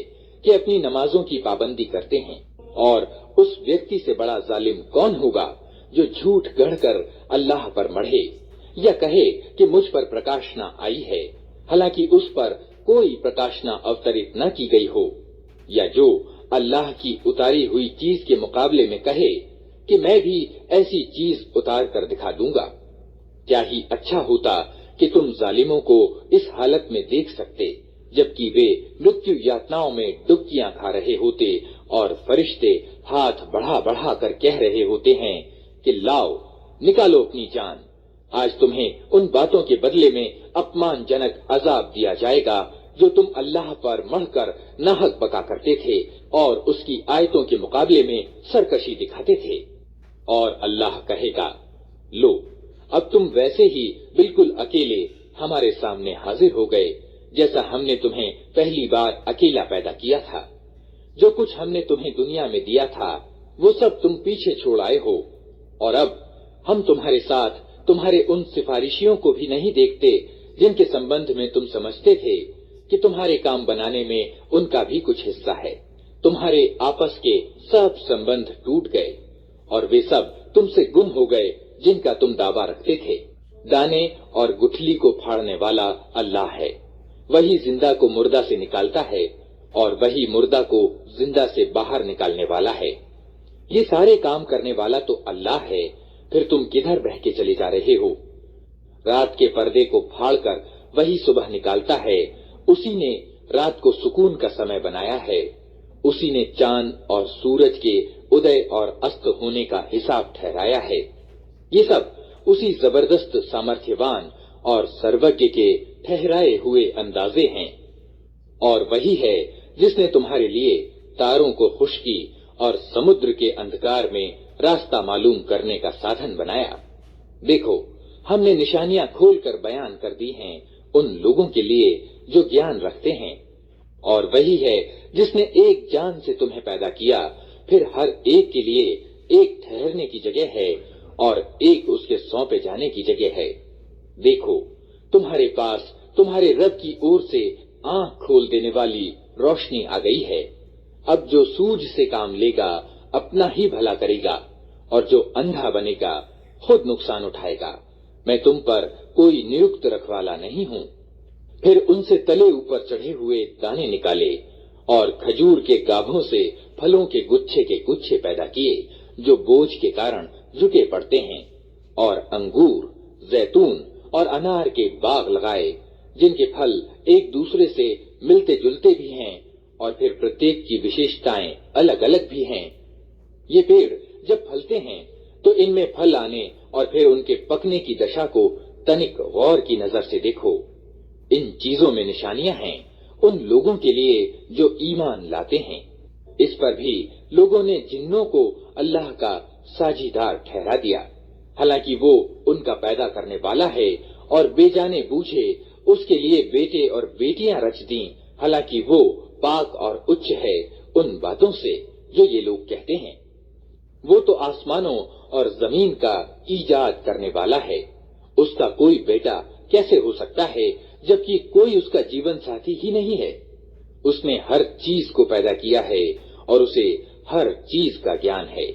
कि अपनी नमाजों की पाबंदी करते हैं। और उस व्यक्ति से बड़ा जालिम कौन होगा जो झूठ गढ़कर अल्लाह पर मढ़े या कहे कि मुझ पर प्रकाशना आई है, हालांकि उस पर कोई प्रकाशना अवतरित न की गई हो, या जो अल्लाह की उतारी हुई चीज के मुकाबले में कहे कि मैं भी ऐसी चीज उतार कर दिखा दूंगा। क्या ही अच्छा होता कि तुम जालिमों को इस हालत में देख सकते जबकि वे मृत्यु यातनाओं में डुबकियां खा रहे होते और फरिश्ते हाथ बढ़ा बढ़ा कर कह रहे होते हैं कि लाओ निकालो अपनी जान, आज तुम्हें उन बातों के बदले में अपमानजनक अजाब दिया जाएगा जो तुम अल्लाह पर मढ़कर नाहक बका करते थे और उसकी आयतों के मुकाबले में सरकशी दिखाते थे। और अल्लाह कहेगा, लो अब तुम वैसे ही बिल्कुल अकेले हमारे सामने हाजिर हो गए जैसा हमने तुम्हें पहली बार अकेला पैदा किया था। जो कुछ हमने तुम्हें दुनिया में दिया था वो सब तुम पीछे छोड़ आए हो, और अब हम तुम्हारे साथ तुम्हारे उन सिफारिशियों को भी नहीं देखते जिनके संबंध में तुम समझते थे کہ تمہارے کام بنانے میں ان کا بھی کچھ حصہ ہے۔ تمہارے آپس کے سب संबंध ٹوٹ گئے اور وہ سب تم سے گم ہو گئے جن کا تم دعویٰ رکھتے تھے۔ دانے اور گٹھلی کو پھاڑنے والا اللہ ہے، وہی زندہ کو مردہ سے نکالتا ہے اور وہی مردہ کو زندہ سے باہر نکالنے والا ہے۔ یہ سارے کام کرنے والا تو اللہ ہے، پھر تم کدھر بہہ کے چلے جا رہے ہو؟ رات کے پردے کو پھاڑ کر وہی صبح نکالتا ہے، اسی نے رات کو سکون کا سمے بنایا ہے، اسی نے چاند اور سورج کے ادے اور است ہونے کا حساب ٹھہرایا ہے۔ یہ سب اسی زبردست سامرتھیوان اور سروگی کے ٹھہرائے ہوئے اندازے ہیں، اور وہی ہے جس نے تمہارے لیے تاروں کو خشکی اور سمندر کے اندھکار میں راستہ معلوم کرنے کا سادھن بنایا۔ دیکھو، ہم نے نشانیاں کھول کر بیان کر دی ہیں ان لوگوں کے لیے جو گیان رکھتے ہیں، اور وہی ہے جس نے ایک جان سے تمہیں پیدا کیا، پھر ہر ایک کے لیے ایک ٹھہرنے کی جگہ ہے اور ایک اس کے سونپے جانے کی جگہ ہے۔ دیکھو، تمہارے پاس تمہارے رب کی اور سے آنکھ کھول دینے والی روشنی آ گئی ہے۔ اب جو سوجھ سے کام لے گا اپنا ہی بھلا کرے گا، اور جو اندھا بنے گا خود نقصان اٹھائے گا۔ میں تم پر کوئی نیوکت رکھوالا نہیں ہوں۔ پھر ان سے تلے اوپر چڑھے ہوئے دانے نکالے اور کھجور کے گابھوں سے پھلوں کے گچھے پیدا کیے جو بوجھ کے کارن جھکے پڑتے ہیں، اور انگور، زیتون اور انار کے باغ لگائے جن کے پھل ایک دوسرے سے ملتے جلتے بھی ہیں اور پھر پرتیک کی وشیشتائیں الگ الگ بھی ہیں۔ یہ پیڑ جب پھلتے ہیں تو ان میں پھل آنے اور پھر ان کے پکنے کی دشا کو تنک غور کی نظر سے دیکھو۔ ان چیزوں میں نشانیاں ہیں ان لوگوں کے لیے جو ایمان لاتے ہیں۔ اس پر بھی لوگوں نے جنوں کو اللہ کا ساجیدار ٹھہرا دیا، حالانکہ وہ ان کا پیدا کرنے والا ہے، اور بے جانے بوجھے اس کے لیے بیٹے اور بیٹیاں رچ دیں، حالانکہ وہ پاک اور اچ ہے ان باتوں سے جو یہ لوگ کہتے ہیں۔ وہ تو آسمانوں اور زمین کا ایجاد کرنے والا ہے، اس کا کوئی بیٹا کیسے ہو سکتا ہے جبکہ کوئی اس کا جیون ساتھی ہی نہیں ہے؟ اس نے ہر چیز کو پیدا کیا ہے اور اسے ہر چیز کا گیان ہے۔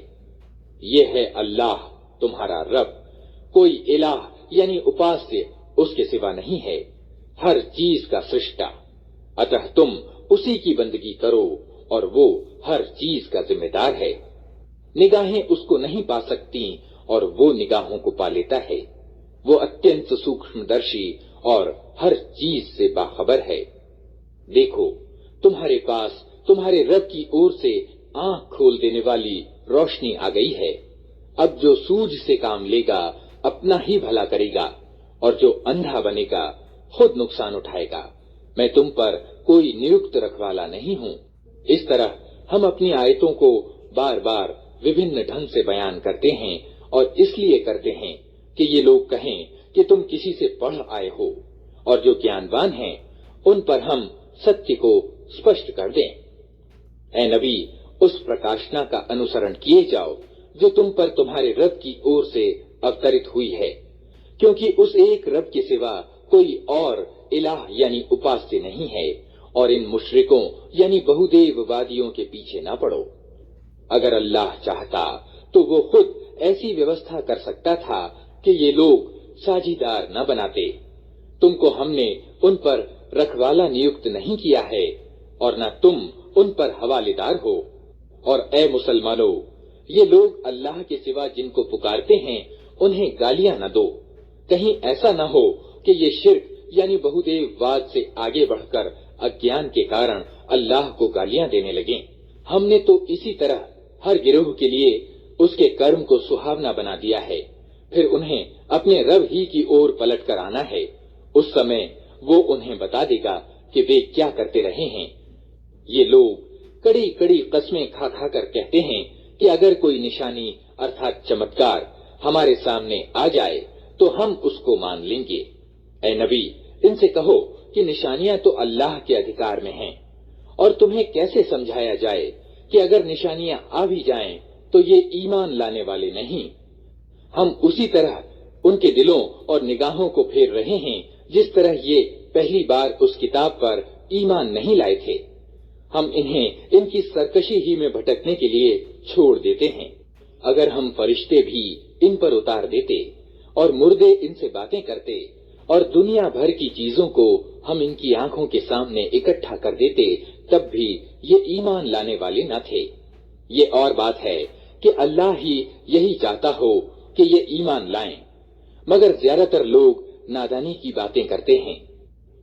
یہ ہے اللہ تمہارا رب، کوئی الہ یعنی اپاسیہ اس کے سوا نہیں ہے، ہر چیز کا سرشٹا۔ اتہ تم اسی کی بندگی کرو اور وہ ہر چیز کا ذمہ دار ہے۔ نگاہیں اس کو نہیں پا سکتی اور وہ نگاہوں کو پا لیتا ہے۔ وہ اتنت سوکشم درشی اور ہر چیز سے باخبر ہے۔ دیکھو، تمہارے پاس تمہارے رب کی اور سے آنکھ کھول دینے والی روشنی آ گئی ہے۔ اب جو سوجھ سے کام لے گا اپنا ہی بھلا کرے گا، اور جو اندھا بنے گا خود نقصان اٹھائے گا۔ میں تم پر کوئی نیوکت رکھوالا نہیں ہوں۔ اس طرح ہم اپنی آیتوں کو بار بار وبھن ڈھنگ سے بیان کرتے ہیں، اور اس لیے کرتے ہیں کہ یہ لوگ کہیں کہ تم کسی سے پڑھ آئے ہو، اور جو گیانوان ہیں ان پر ہم ستیہ کو اسپشٹ کر دیں۔ اے نبی، اس پرکاشنا کا انوسرن کیے جاؤ جو تم پر تمہارے رب کی اور سے اوترت ہوئی ہے، کیونکہ اس ایک رب کے سوا کوئی اور الہ یعنی اپاسیہ نہیں ہے، اور ان مشرکوں یعنی بہودیو وادیوں کے پیچھے نہ پڑو۔ اگر اللہ چاہتا تو وہ خود ایسی ویوستھا کر سکتا تھا کہ یہ لوگ ساجیدار نہ بناتے۔ تم کو ہم نے ان پر رکھوالا نیوکت نہیں کیا ہے، اور نہ تم ان پر حوالے دار ہو۔ اور اے مسلمانوں، یہ لوگ اللہ کے سوا جن کو پکارتے ہیں انہیں گالیاں نہ دو، کہیں ایسا نہ ہو کہ یہ شرک یعنی بہودیو واد سے آگے بڑھ کر اگیان کے کارن اللہ کو گالیاں دینے لگیں۔ ہم نے تو اسی طرح ہر گروہ کے لیے اس کے کرم کو سہاونا بنا دیا ہے، پھر انہیں اپنے رب ہی کی اور پلٹ کر آنا ہے۔ اس سمے وہ انہیں بتا دے گا کہ وہ کیا کرتے رہے ہیں۔ یہ لوگ کڑی کڑی قسمیں کھا کھا کر کہتے ہیں کہ اگر کوئی نشانی ارتھات چمتکار ہمارے سامنے آ جائے تو ہم اس کو مان لیں گے۔ اے نبی، ان سے کہو کہ نشانیاں تو اللہ کے ادھیکار میں ہیں، اور تمہیں کیسے سمجھایا جائے کہ اگر نشانیاں آ بھی جائیں تو یہ ایمان لانے والے نہیں۔ ہم اسی طرح ان کے دلوں اور نگاہوں کو پھیر رہے ہیں جس طرح یہ پہلی بار اس کتاب پر ईमान नहीं लाए थे। हम इन्हें इनकी सरकशी ही में भटकने के लिए छोड़ देते हैं। अगर हम फरिश्ते भी इन पर उतार देते और मुर्दे इनसे बातें करते और दुनिया भर की चीजों को हम इनकी आंखों के सामने इकट्ठा कर देते, तब भी ये ईमान लाने वाले न थे। ये और बात है कि अल्लाह ही यही चाहता हो कि ये ईमान लाएं, मगर ज्यादातर लोग नादानी की बातें करते हैं।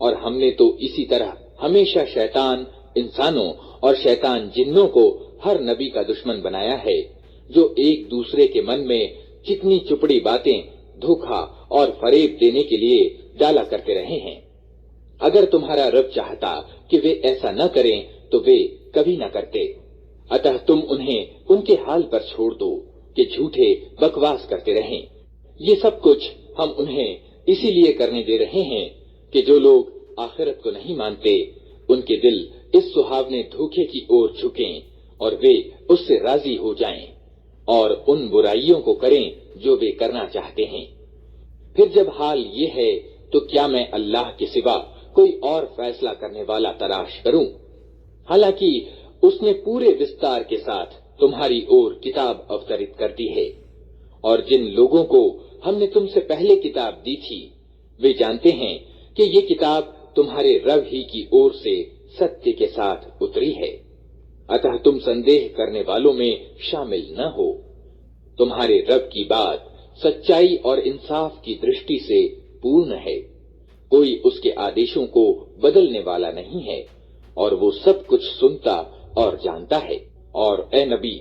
और हमने तो इसी तरह हमेशा शैतान इंसानों और शैतान जिन्नों को हर नबी का दुश्मन बनाया है, जो एक दूसरे के मन में चिकनी चुपड़ी बातें, धोखा और फरेब देने के लिए डाला करते रहे हैं। अगर तुम्हारा रब चाहता कि वे ऐसा न करें तो वे कभी न करते। अतः तुम उन्हें उनके हाल पर छोड़ दो कि झूठे बकवास करते रहें। ये सब कुछ हम उन्हें इसीलिए करने दे रहे हैं कि जो लोग आखिरत को नहीं मानते, उनके दिल इस सुहावने धोखे की ओर झुकें और वे उससे राजी हो जाएं और उन बुराइयों को करें जो वे करना चाहते हैं। फिर जब हाल ये है तो क्या मैं अल्लाह के सिवा कोई और फैसला करने वाला तलाश करूं? हालांकि उसने पूरे विस्तार के साथ तुम्हारी ओर किताब अवतरित कर दी है, और जिन लोगों को हमने तुमसे पहले किताब दी थी, वे जानते हैं कि ये किताब तुम्हारे रब ही की ओर से सत्य के साथ उतरी है। अतः तुम संदेह करने वालों में शामिल न हो। तुम्हारे रब की बात सच्चाई और इंसाफ की दृष्टि से पूर्ण है। कोई उसके आदेशों को बदलने वाला नहीं है, और वो सब कुछ सुनता और जानता है। और ए नबी,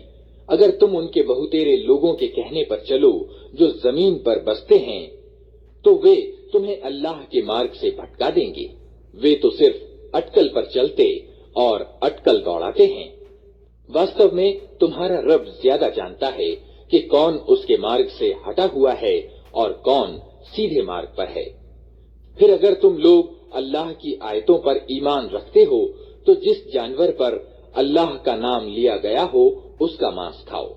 अगर तुम उनके बहुतेरे लोगों के कहने पर चलो जो जमीन पर बसते हैं, तो वे तुम्हें अल्लाह के मार्ग से भटका देंगे। वे तो सिर्फ अटकल पर चलते और अटकल दौड़ाते हैं। वास्तव में तुम्हारा रब ज्यादा जानता है कि कौन उसके मार्ग से हटा हुआ है और कौन सीधे मार्ग पर है। फिर अगर तुम लोग अल्लाह की आयतों पर ईमान रखते हो, तो जिस जानवर पर अल्लाह का नाम लिया गया हो उसका मांस खाओ।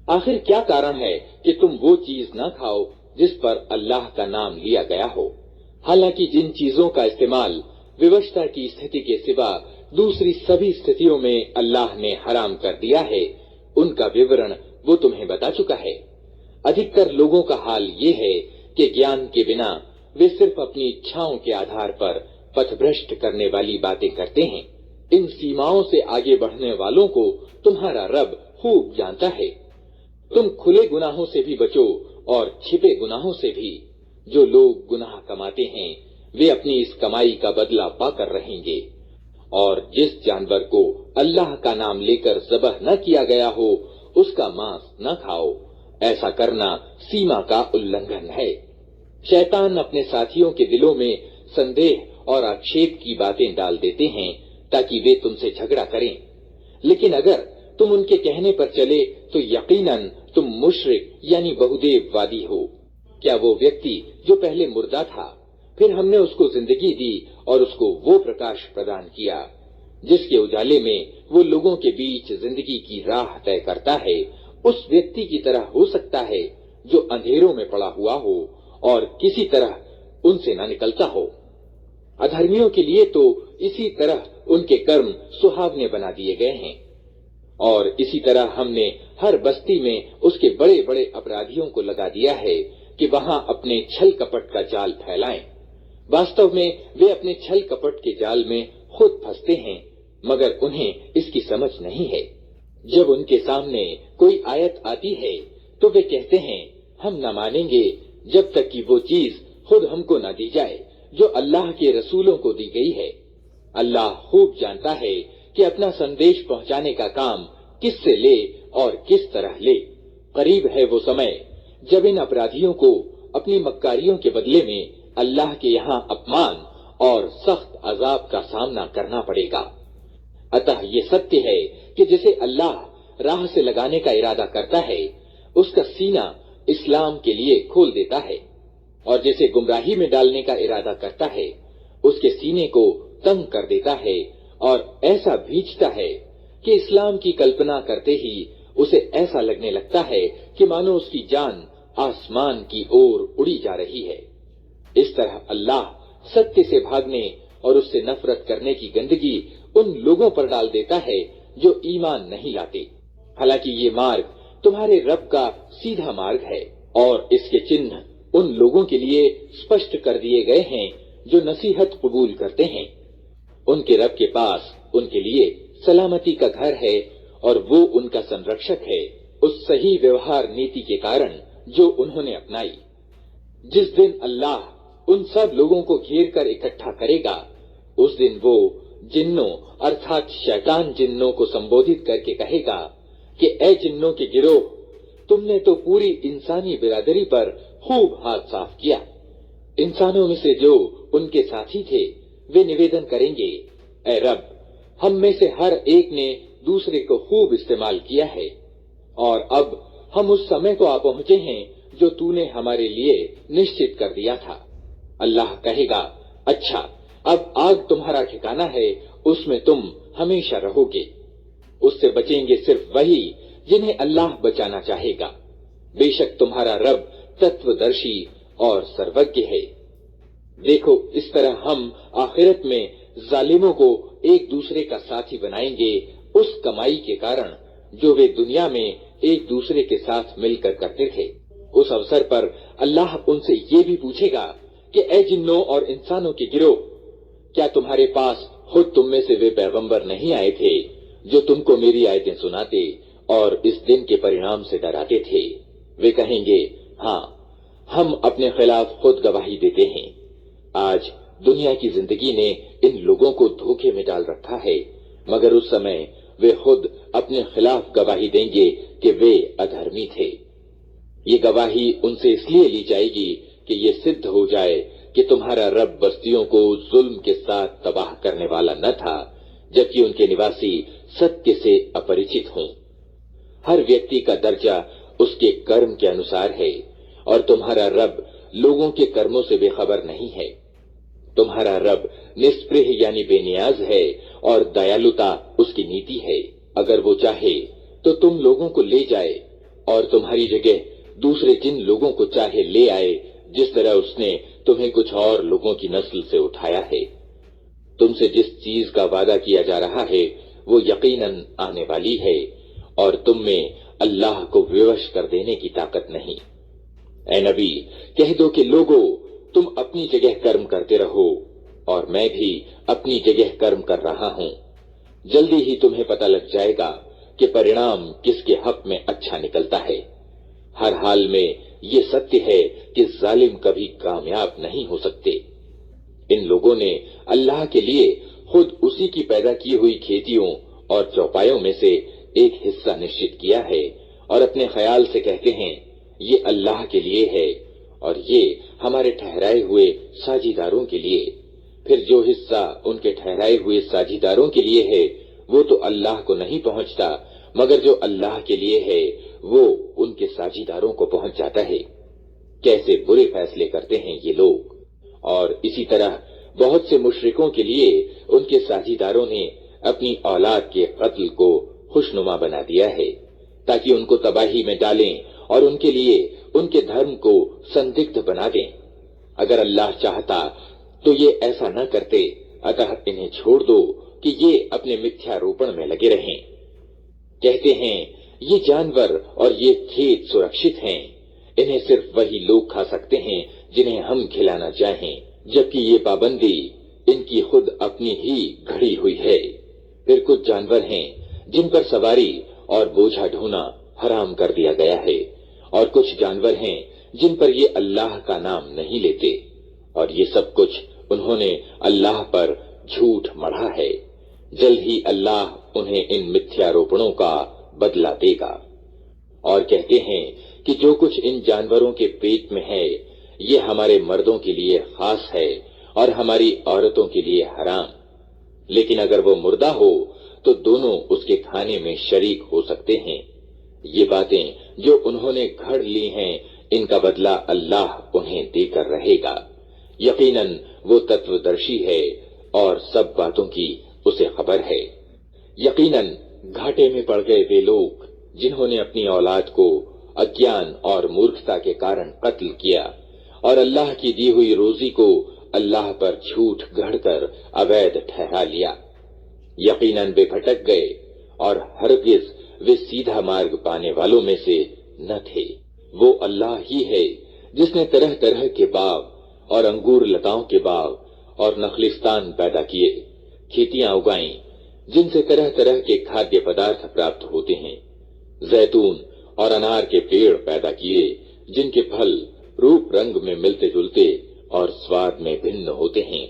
आखिर क्या कारण है कि तुम वो चीज न खाओ जिस पर अल्लाह का नाम लिया गया हो? हालांकि जिन चीजों का इस्तेमाल विवशता की स्थिति के सिवा दूसरी सभी स्थितियों में अल्लाह ने हराम कर दिया है, उनका विवरण वो तुम्हें बता चुका है। अधिकतर लोगों का हाल ये है कि ज्ञान के बिना वे सिर्फ अपनी इच्छाओं के आधार पर पथभ्रष्ट करने वाली बातें करते हैं। इन सीमाओं से आगे बढ़ने वालों को तुम्हारा रब खूब जानता है। तुम खुले गुनाहों से भी बचो और छिपे गुनाहों से भी। जो लोग गुनाह कमाते हैं वे अपनी इस कमाई का बदला पाकर रहेंगे। और जिस जानवर को अल्लाह का नाम लेकर ज़बह न किया गया हो उसका मांस न खाओ। ऐसा करना सीमा का उल्लंघन है। शैतान अपने साथियों के दिलों में संदेह और आक्षेप की बातें डाल देते हैं ताकि वे तुमसे झगड़ा करें। लेकिन अगर तुम उनके कहने पर चले तो यकीनन तुम मुशरिक यानी बहुदेववादी हो। क्या वो व्यक्ति जो पहले मुर्दा था, फिर हमने उसको जिंदगी दी और उसको वो प्रकाश प्रदान किया जिसके उजाले में वो लोगों के बीच जिंदगी की राह तय करता है, उस व्यक्ति की तरह हो सकता है जो अंधेरों में पड़ा हुआ हो और किसी तरह उनसे न निकलता हो। अधर्मियों के लिए तो इसी तरह उनके कर्म सुहावने बना दिए गए हैं। और इसी तरह हमने हर बस्ती में उसके बड़े बड़े अपराधियों को लगा दिया है कि वहां अपने छल कपट का जाल फैलाएं। वास्तव में वे अपने छल कपट के जाल में खुद फंसते हैं, मगर उन्हें इसकी समझ नहीं है। जब उनके सामने कोई आयत आती है तो वे कहते हैं, हम न मानेंगे जब तक कि वो चीज खुद हमको न दी जाए जो अल्लाह के रसूलों को दी गई है। अल्लाह खूब जानता है कि अपना संदेश पहुंचाने का काम किससे ले और किस तरह ले। करीब है वो समय जब इन अपराधियों को अपनी मक्कारियों के बदले में अल्लाह के यहाँ अपमान और सख्त अजाब का सामना करना पड़ेगा। अतः ये सत्य है कि जिसे अल्लाह राह से लगाने का इरादा करता है उसका सीना इस्लाम के लिए खोल देता है, और जिसे गुमराही में डालने का इरादा करता है उसके सीने को तंग कर देता है और ऐसा भींचता है कि इस्लाम की कल्पना करते ही उसे ऐसा लगने लगता है कि मानो उसकी जान आसमान की ओर उड़ी जा रही है। इस तरह अल्लाह सत्य से भागने और उससे नफरत करने की गंदगी उन लोगों पर डाल देता है जो ईमान नहीं लाते। हालांकि ये मार्ग तुम्हारे रब का सीधा मार्ग है और इसके चिन्ह उन लोगों के लिए स्पष्ट कर दिए गए हैं जो नसीहत कबूल करते हैं। उनके रब के पास उनके लिए सलामती का घर है और वो उनका संरक्षक है उस सही व्यवहार नीति के कारण जो उन्होंने अपनाई। जिस दिन अल्लाह उन सब लोगों को घेर कर इकट्ठा करेगा, उस दिन वो जिन्नों अर्थात शैतान जिन्नों को संबोधित करके कहेगा कि ए जिन्नों के गिरोह, तुमने तो पूरी इंसानी बिरादरी पर खूब हाथ साफ किया। इंसानों में से जो उनके साथी थे वे निवेदन करेंगे, ए रब, हम में से हर एक ने दूसरे को खूब इस्तेमाल किया है और अब हम उस समय को आ पहुंचे हैं जो तूने हमारे लिए निश्चित कर दिया था। अल्लाह कहेगा, अच्छा, अब आग तुम्हारा ठिकाना है, उसमें तुम हमेशा रहोगे। उससे बचेंगे सिर्फ वही जिन्हें अल्लाह बचाना चाहेगा। बेशक तुम्हारा रब तत्वदर्शी और सर्वज्ञ है। देखो, इस तरह हम आखिरत में जालिमों को एक दूसरे का साथी बनाएंगे उस कमाई के कारण जो वे दुनिया में एक दूसरे के साथ मिलकर करते थे। उस अवसर पर अल्लाह उनसे ये भी पूछेगा कि ए जिन्नों और इंसानों के गिरोह, क्या तुम्हारे पास खुद तुम में से वे पैगंबर नहीं आए थे जो तुमको मेरी आयतें सुनाते और इस दिन के परिणाम से डराते थे? वे कहेंगे, हाँ, हम अपने खिलाफ खुद गवाही देते हैं। आज दुनिया की जिंदगी ने इन लोगों को धोखे में डाल रखा है, मगर उस समय वे खुद अपने खिलाफ गवाही देंगे कि वे अधर्मी थे। ये गवाही उनसे इसलिए ली जाएगी कि ये सिद्ध हो जाए कि तुम्हारा रब बस्तियों को जुल्म के साथ तबाह करने वाला न था, जबकि उनके निवासी सत्य से अपरिचित हों। हर व्यक्ति का दर्जा उसके कर्म के अनुसार है और तुम्हारा रब लोगों के कर्मों से बेखबर नहीं है। तुम्हारा रब निस्पृह यानी बेनियाज है और दयालुता उसकी नीति है। अगर वो चाहे तो तुम लोगों को ले जाए और तुम्हारी जगह दूसरे जिन लोगों को चाहे ले आए, जिस तरह उसने तुम्हें कुछ और लोगों की नस्ल से उठाया है। तुमसे जिस चीज का वादा किया जा रहा है वो यकीनन आने वाली है और तुम में अल्लाह को विवश कर देने की ताकत नहीं। ऐ नबी, कह दो कि लोगों, तुम अपनी जगह कर्म करते रहो और मैं भी अपनी जगह कर्म कर रहा हूं। जल्दी ही तुम्हें पता लग जाएगा कि परिणाम किसके हक में अच्छा निकलता है। हर हाल में ये सत्य है कि जालिम कभी कामयाब नहीं हो सकते। इन लोगों ने अल्लाह के लिए खुद उसी की पैदा की हुई खेतियों और चौपायों में से एक हिस्सा निश्चित किया है और अपने ख्याल से कहते हैं, ये अल्लाह के लिए है और ये हमारे ठहराए हुए साझीदारों के लिए। फिर जो हिस्सा उनके ठहराए हुए साझीदारों के लिए है वो तो अल्लाह को नहीं पहुंचता, मगर जो अल्लाह के लिए है वो उनके साझीदारों को पहुंच जाता है। कैसे बुरे फैसले करते हैं ये लोग। और इसी तरह बहुत से मुशरिकों के लिए उनके साझीदारों ने अपनी औलाद के कत्ल को खुशनुमा बना दिया है ताकि उनको तबाही में डालें और उनके लिए उनके धर्म को संदिग्ध बना दें। अगर अल्लाह चाहता तो ये ऐसा न करते, अतः इन्हें छोड़ दो कि ये अपने मिथ्यारोपण में लगे रहें। कहते हैं, ये जानवर और ये खेत सुरक्षित हैं, इन्हें सिर्फ वही लोग खा सकते हैं जिन्हें हम खिलाना चाहें, जबकि ये पाबंदी इनकी खुद अपनी ही घड़ी हुई है। फिर कुछ जानवर हैं जिन पर सवारी और बोझा ढोना हराम कर दिया गया है और कुछ जानवर हैं जिन पर ये अल्लाह का नाम नहीं लेते और ये सब कुछ उन्होंने अल्लाह पर झूठ मढ़ा है। जल्द ही अल्लाह उन्हें इन मिथ्यारोपणों का बदला देगा। और कहते हैं कि जो कुछ इन जानवरों के पेट में है ये हमारे मर्दों के लिए खास है और हमारी औरतों के लिए हराम, लेकिन अगर वो मुर्दा हो तो दोनों उसके खाने में शरीक हो सकते हैं। ये बातें जो उन्होंने घड़ ली हैं इनका बदला अल्लाह उन्हें देकर रहेगा। यकीनन वो तत्वदर्शी है और सब बातों की उसे खबर है। यकीनन घाटे में पड़ गए वे लोग जिन्होंने अपनी औलाद को अज्ञान और मूर्खता के कारण कत्ल किया और अल्लाह की दी हुई रोजी को अल्लाह पर झूठ गढ़कर अवैध ठहरा लिया। यकीनन वे भटक गए और हरगिज वे सीधा मार्ग पाने वालों में से न थे। वो अल्लाह ही है जिसने तरह तरह के बाग और अंगूर लताओं के बाग और नखलिस्तान पैदा किए, खेतियां उगाई जिनसे तरह तरह के खाद्य पदार्थ प्राप्त होते हैं, जैतून और अनार के पेड़ पैदा किए जिनके फल रूप रंग में मिलते जुलते और स्वाद में भिन्न होते हैं।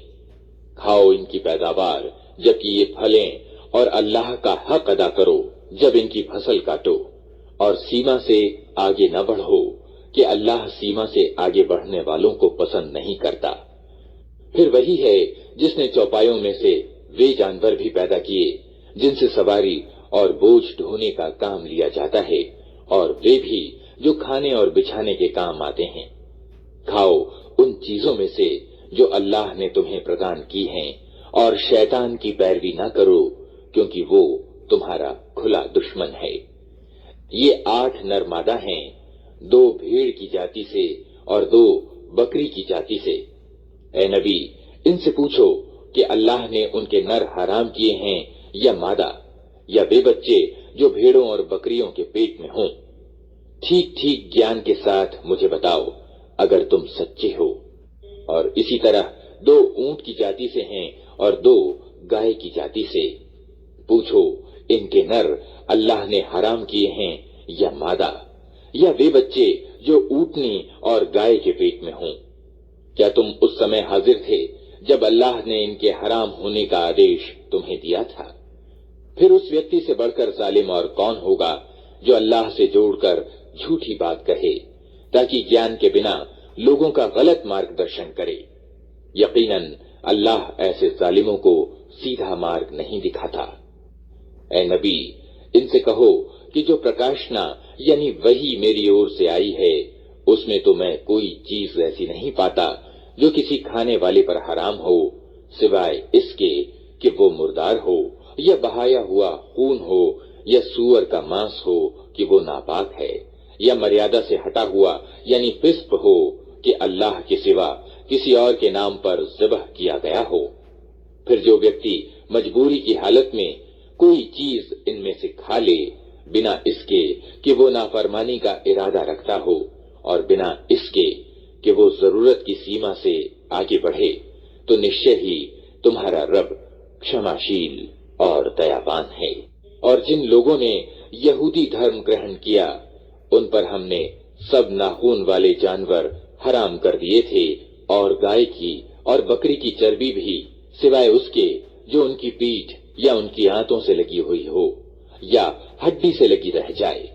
खाओ इनकी पैदावार जबकि ये फलें और अल्लाह का हक अदा करो जब इनकी फसल काटो, और सीमा से आगे न बढ़ो कि अल्लाह सीमा से आगे बढ़ने वालों को पसंद नहीं करता। फिर वही है जिसने चौपायों में से वे जानवर भी पैदा किए जिनसे सवारी और बोझ ढोने का काम लिया जाता है, और वे भी जो खाने और बिछाने के काम आते हैं। खाओ उन चीजों में से जो अल्लाह ने तुम्हें प्रदान की हैं, और शैतान की पैरवी न करो क्योंकि वो तुम्हारा खुला दुश्मन है। ये 8 नर मादा हैं, 2 भेड़ की जाति से और 2 बकरी की जाति से। ए नबी, इनसे पूछो कि अल्लाह ने उनके नर हराम किए हैं या मादा, या वे बच्चे जो भेड़ों और बकरियों के पेट में हों। ठीक ठीक ज्ञान के साथ मुझे बताओ अगर तुम सच्चे हो। और इसी तरह 2 ऊंट की जाति से हैं और 2 गाय की जाति से। पूछो इनके नर अल्लाह ने हराम किए हैं या मादा, या वे बच्चे जो ऊंटनी और गाय के पेट में हों। क्या तुम उस समय हाजिर थे जब अल्लाह ने इनके हराम होने का आदेश तुम्हें दिया था? फिर उस व्यक्ति से बढ़कर जालिम और कौन होगा जो अल्लाह से जोड़कर झूठी बात कहे ताकि ज्ञान के बिना लोगों का गलत मार्गदर्शन करे। यकीनन अल्लाह ऐसे जालिमों को सीधा मार्ग नहीं दिखाता। ए नबी, इनसे कहो कि जो प्रकाशना यानी वही मेरी ओर से आई है, उसमें तो मैं कोई चीज ऐसी नहीं पाता जो किसी खाने वाले पर हराम हो, सिवाय इसके कि वो मुर्दार हो, या बहाया हुआ खून हो, या सूअर का मांस हो कि वो नापाक है, या मर्यादा से हटा हुआ यानी फिस्क हो कि अल्लाह के सिवा किसी और के नाम पर ज़िबह किया गया हो। फिर जो व्यक्ति मजबूरी की हालत में कोई चीज इनमें से खा ले, बिना इसके कि वो नाफरमानी का इरादा रखता हो, और बिना इसके कि वो जरूरत की सीमा से आगे बढ़े, तो निश्चय ही तुम्हारा रब क्षमाशील और दयावान है। और जिन लोगों ने यहूदी धर्म ग्रहण किया, उन पर हमने सब नाखून वाले जानवर हराम कर दिए थे, और गाय की और बकरी की चर्बी भी, सिवाय उसके जो उनकी पीठ या उनकी आंतों से लगी हुई हो या हड्डी से लगी रह जाए।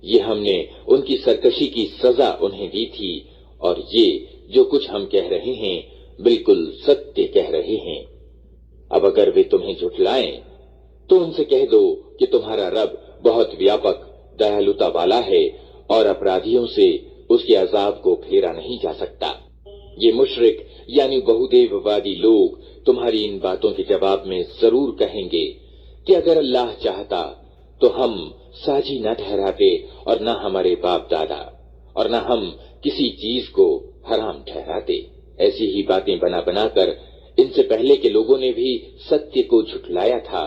ये हमने उनकी सरकशी की सजा उन्हें दी थी, और ये जो कुछ हम कह रहे हैं बिल्कुल सत्य कह रहे हैं। अब अगर वे तुम्हें झुठलाएं तो उनसे कह दो कि तुम्हारा रब बहुत व्यापक दयालुता वाला है, और अपराधियों से उसके अजाब को फेरा नहीं जा सकता। ये मुशरिक यानी बहुदेववादी लोग तुम्हारी इन बातों के जवाब में जरूर कहेंगे कि अगर अल्लाह चाहता तो हम साझी न ठहराते, और न हमारे बाप दादा, और न हम किसी चीज को हराम ठहराते। ऐसी ही बातें बना बनाकर इनसे पहले के लोगों ने भी सत्य को झुठलाया था,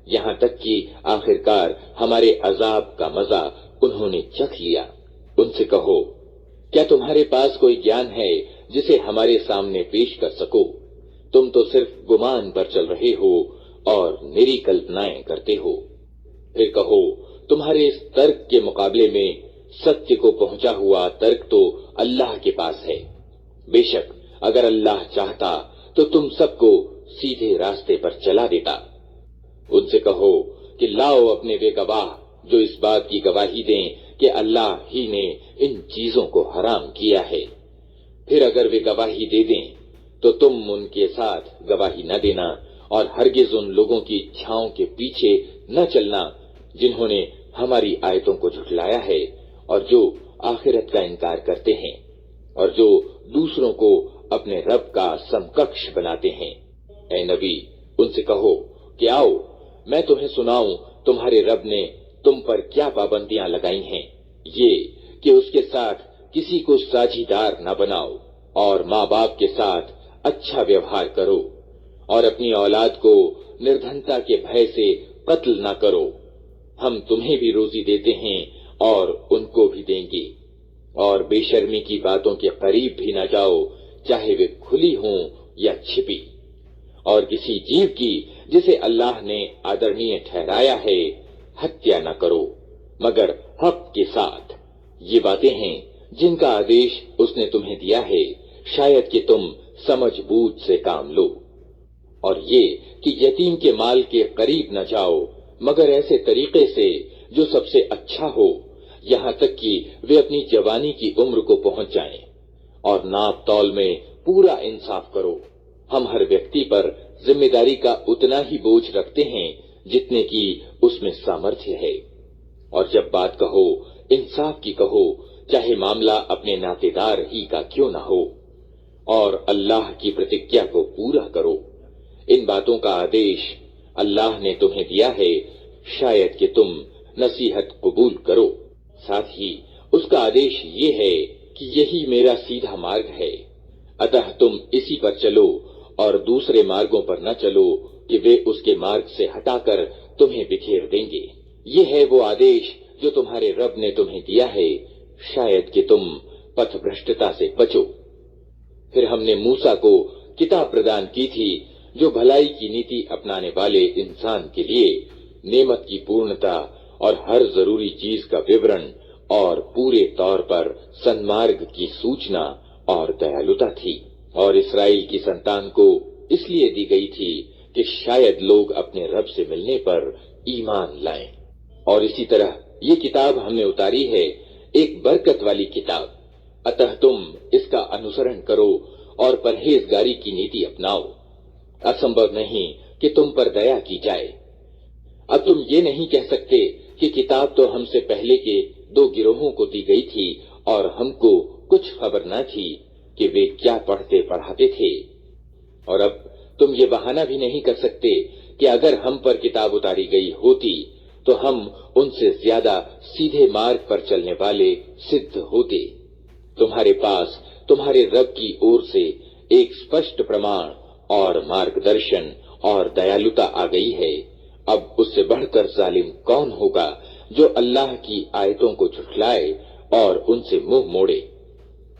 यहाँ तक कि आखिरकार हमारे अजाब का मजा उन्होंने चख लिया। उनसे कहो, क्या तुम्हारे पास कोई ज्ञान है जिसे हमारे सामने पेश कर सको? तुम तो सिर्फ गुमान पर चल रहे हो और निरी कल्पनाएं करते हो। फिर कहो, तुम्हारे इस तर्क के मुकाबले में सत्य को पहुंचा हुआ तर्क तो अल्लाह के पास है। बेशक अगर अल्लाह चाहता तो तुम सबको सीधे रास्ते पर चला देता। उनसे कहो कि लाओ अपने वे गवाह जो इस बात की गवाही दें कि अल्लाह ही ने इन चीजों को हराम किया है। फिर अगर वे गवाही दे दें तो तुम उनके साथ गवाही न देना, और हरगिज उन लोगों की इच्छाओं के पीछे न चलना जिन्होंने हमारी आयतों को झुठलाया है, और जो आखिरत का इनकार करते हैं, और जो दूसरों को अपने रब का समकक्ष बनाते हैं। ए नबी, उनसे कहो कि आओ मैं तुम्हें सुनाऊं तुम्हारे रब ने तुम पर क्या पाबंदियां लगाई हैं। ये कि उसके साथ किसी को साझीदार न बनाओ, और माँ बाप के साथ अच्छा व्यवहार करो और अपनी औलाद को निर्धनता के भय से कत्ल न करो। हम तुम्हें भी रोजी देते हैं और उनको भी देंगे। और बेशर्मी की बातों के करीब भी न जाओ, चाहे वे खुली हों या छिपी। और किसी जीव की जिसे अल्लाह ने आदरणीय ठहराया है हत्या न करो, मगर हक के साथ। ये बातें हैं जिनका आदेश उसने तुम्हें दिया है, शायद कि तुम समझ बूझ से काम लो। और ये कि यतीम के माल के करीब न जाओ, मगर ऐसे तरीके से जो सबसे अच्छा हो, यहाँ तक कि वे अपनी जवानी की उम्र को पहुंच जाएं। और नाप तौल में पूरा इंसाफ करो। हम हर व्यक्ति पर जिम्मेदारी का उतना ही बोझ रखते हैं जितने की उसमें सामर्थ्य है। और जब बात कहो, इंसाफ की कहो, चाहे मामला अपने नातेदार ही का क्यों न हो। और अल्लाह की प्रतिज्ञा को पूरा करो। इन बातों का आदेश अल्लाह ने तुम्हें दिया है, शायद कि तुम नसीहत कबूल करो। साथ ही उसका आदेश ये है कि यही मेरा सीधा मार्ग है, अतः तुम इसी पर चलो और दूसरे मार्गों पर न चलो कि वे उसके मार्ग से हटाकर तुम्हें बिखेर देंगे। ये है वो आदेश जो तुम्हारे रब ने तुम्हें दिया है, शायद कि तुम पथभ्रष्टता से बचो। फिर हमने मूसा को किताब प्रदान की थी जो भलाई की नीति अपनाने वाले इंसान के लिए नेमत की पूर्णता और हर जरूरी चीज का विवरण और पूरे तौर पर सन्मार्ग की सूचना और दयालुता थी। और इस्राएल की संतान को इसलिए दी गई थी कि शायद लोग अपने रब से मिलने पर ईमान लाएं। और इसी तरह ये किताब हमने उतारी है, एक बरकत वाली किताब, अतः तुम इसका अनुसरण करो और परहेजगारी की नीति अपनाओ। असंभव नहीं कि तुम पर दया की जाए। अब तुम ये नहीं कह सकते कि किताब तो हमसे पहले के 2 गिरोहों को दी गई थी और हमको कुछ खबर न थी कि वे क्या पढ़ते पढ़ाते थे। और अब तुम ये बहाना भी नहीं कर सकते कि अगर हम पर किताब उतारी गई होती तो हम उनसे ज्यादा सीधे मार्ग पर चलने वाले सिद्ध होते। तुम्हारे पास तुम्हारे रब की ओर से एक स्पष्ट प्रमाण और मार्गदर्शन और दयालुता आ गई है। अब उससे बढ़कर जालिम कौन होगा जो अल्लाह की आयतों को झुठलाए और उनसे मुंह मोड़े।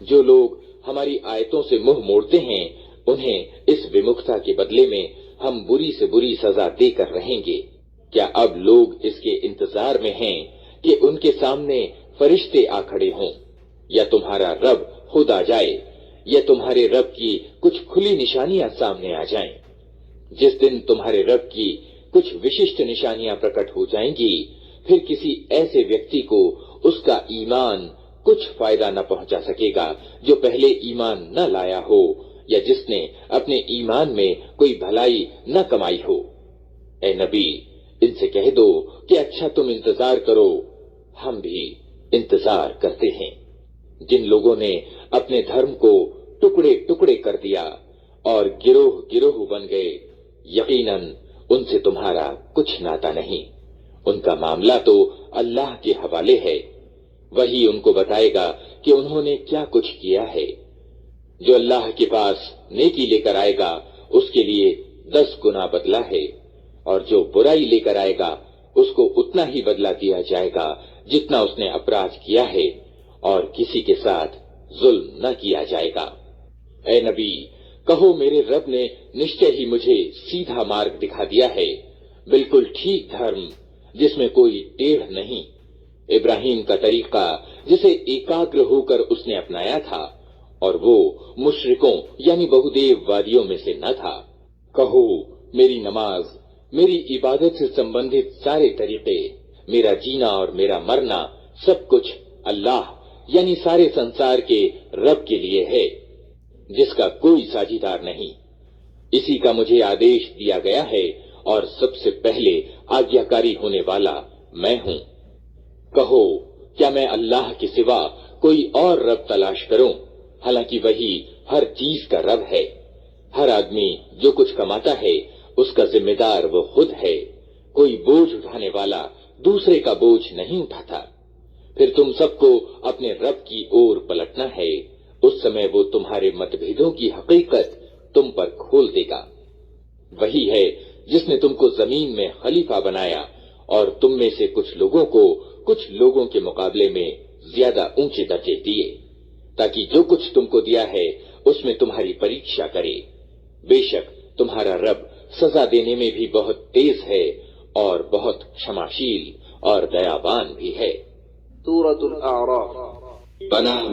जो लोग हमारी आयतों से मुंह मोड़ते हैं, उन्हें इस विमुखता के बदले में हम बुरी से बुरी सजा देकर रहेंगे। क्या अब लोग इसके इंतजार में हैं कि उनके सामने फरिश्ते आ खड़े हों, या तुम्हारा रब खुद आ जाए, या तुम्हारे रब की कुछ खुली निशानियां सामने आ जाएं। जिस दिन तुम्हारे रब की कुछ विशिष्ट निशानियां प्रकट हो जाएंगी, फिर किसी ऐसे व्यक्ति को उसका ईमान कुछ फायदा न पहुंचा सकेगा जो पहले ईमान न लाया हो, या जिसने अपने ईमान में कोई भलाई न कमाई हो। ए नबी, इनसे कह दो कि अच्छा तुम इंतजार करो, हम भी इंतजार करते हैं। जिन लोगों ने अपने धर्म को टुकड़े टुकड़े कर दिया और गिरोह गिरोह बन गए, यकीनन उनसे तुम्हारा कुछ नाता नहीं। उनका मामला तो अल्लाह के हवाले है, वही उनको बताएगा कि उन्होंने क्या कुछ किया है। जो अल्लाह के पास नेकी लेकर आएगा उसके लिए 10 गुना बदला है, और जो बुराई लेकर आएगा उसको उतना ही बदला दिया जाएगा जितना उसने अपराध किया है, और किसी के साथ जुल्म न किया जाएगा। ए नबी, कहो मेरे रब ने निश्चय ही मुझे सीधा मार्ग दिखा दिया है, बिल्कुल ठीक धर्म जिसमें कोई टेढ़ नहीं। इब्राहिम का तरीका जिसे एकाग्र होकर उसने अपनाया था, और वो मुशरिकों यानी बहुदेववादियों में से न था। कहो मेरी नमाज, मेरी इबादत से संबंधित सारे तरीके, मेरा जीना और मेरा मरना, सब कुछ अल्लाह यानी सारे संसार के रब के लिए है, जिसका कोई साझीदार नहीं। इसी का मुझे आदेश दिया गया है, और सबसे पहले आज्ञाकारी होने वाला मैं हूँ। कहो क्या मैं अल्लाह के सिवा कोई और रब तलाश करूं, हालांकि वही हर चीज का रब है। हर आदमी जो कुछ कमाता है उसका जिम्मेदार वो खुद है। कोई बोझ उठाने वाला दूसरे का बोझ नहीं उठाता। फिर तुम सबको अपने रब की ओर पलटना है, उस समय वो तुम्हारे मतभेदों की हकीकत تم پر کھول دے گا۔ وہی ہے جس نے تم کو زمین میں خلیفہ بنایا اور تم میں سے کچھ لوگوں کو کچھ لوگوں کے مقابلے میں زیادہ اونچے درجے دیے، تاکہ جو کچھ تم کو دیا ہے اس میں تمہاری پریکشا کرے۔ بے شک تمہارا رب سزا دینے میں بھی بہت تیز ہے اور بہت क्षमाशील اور दयावान بھی ہے۔ سورة الأعراف پناہ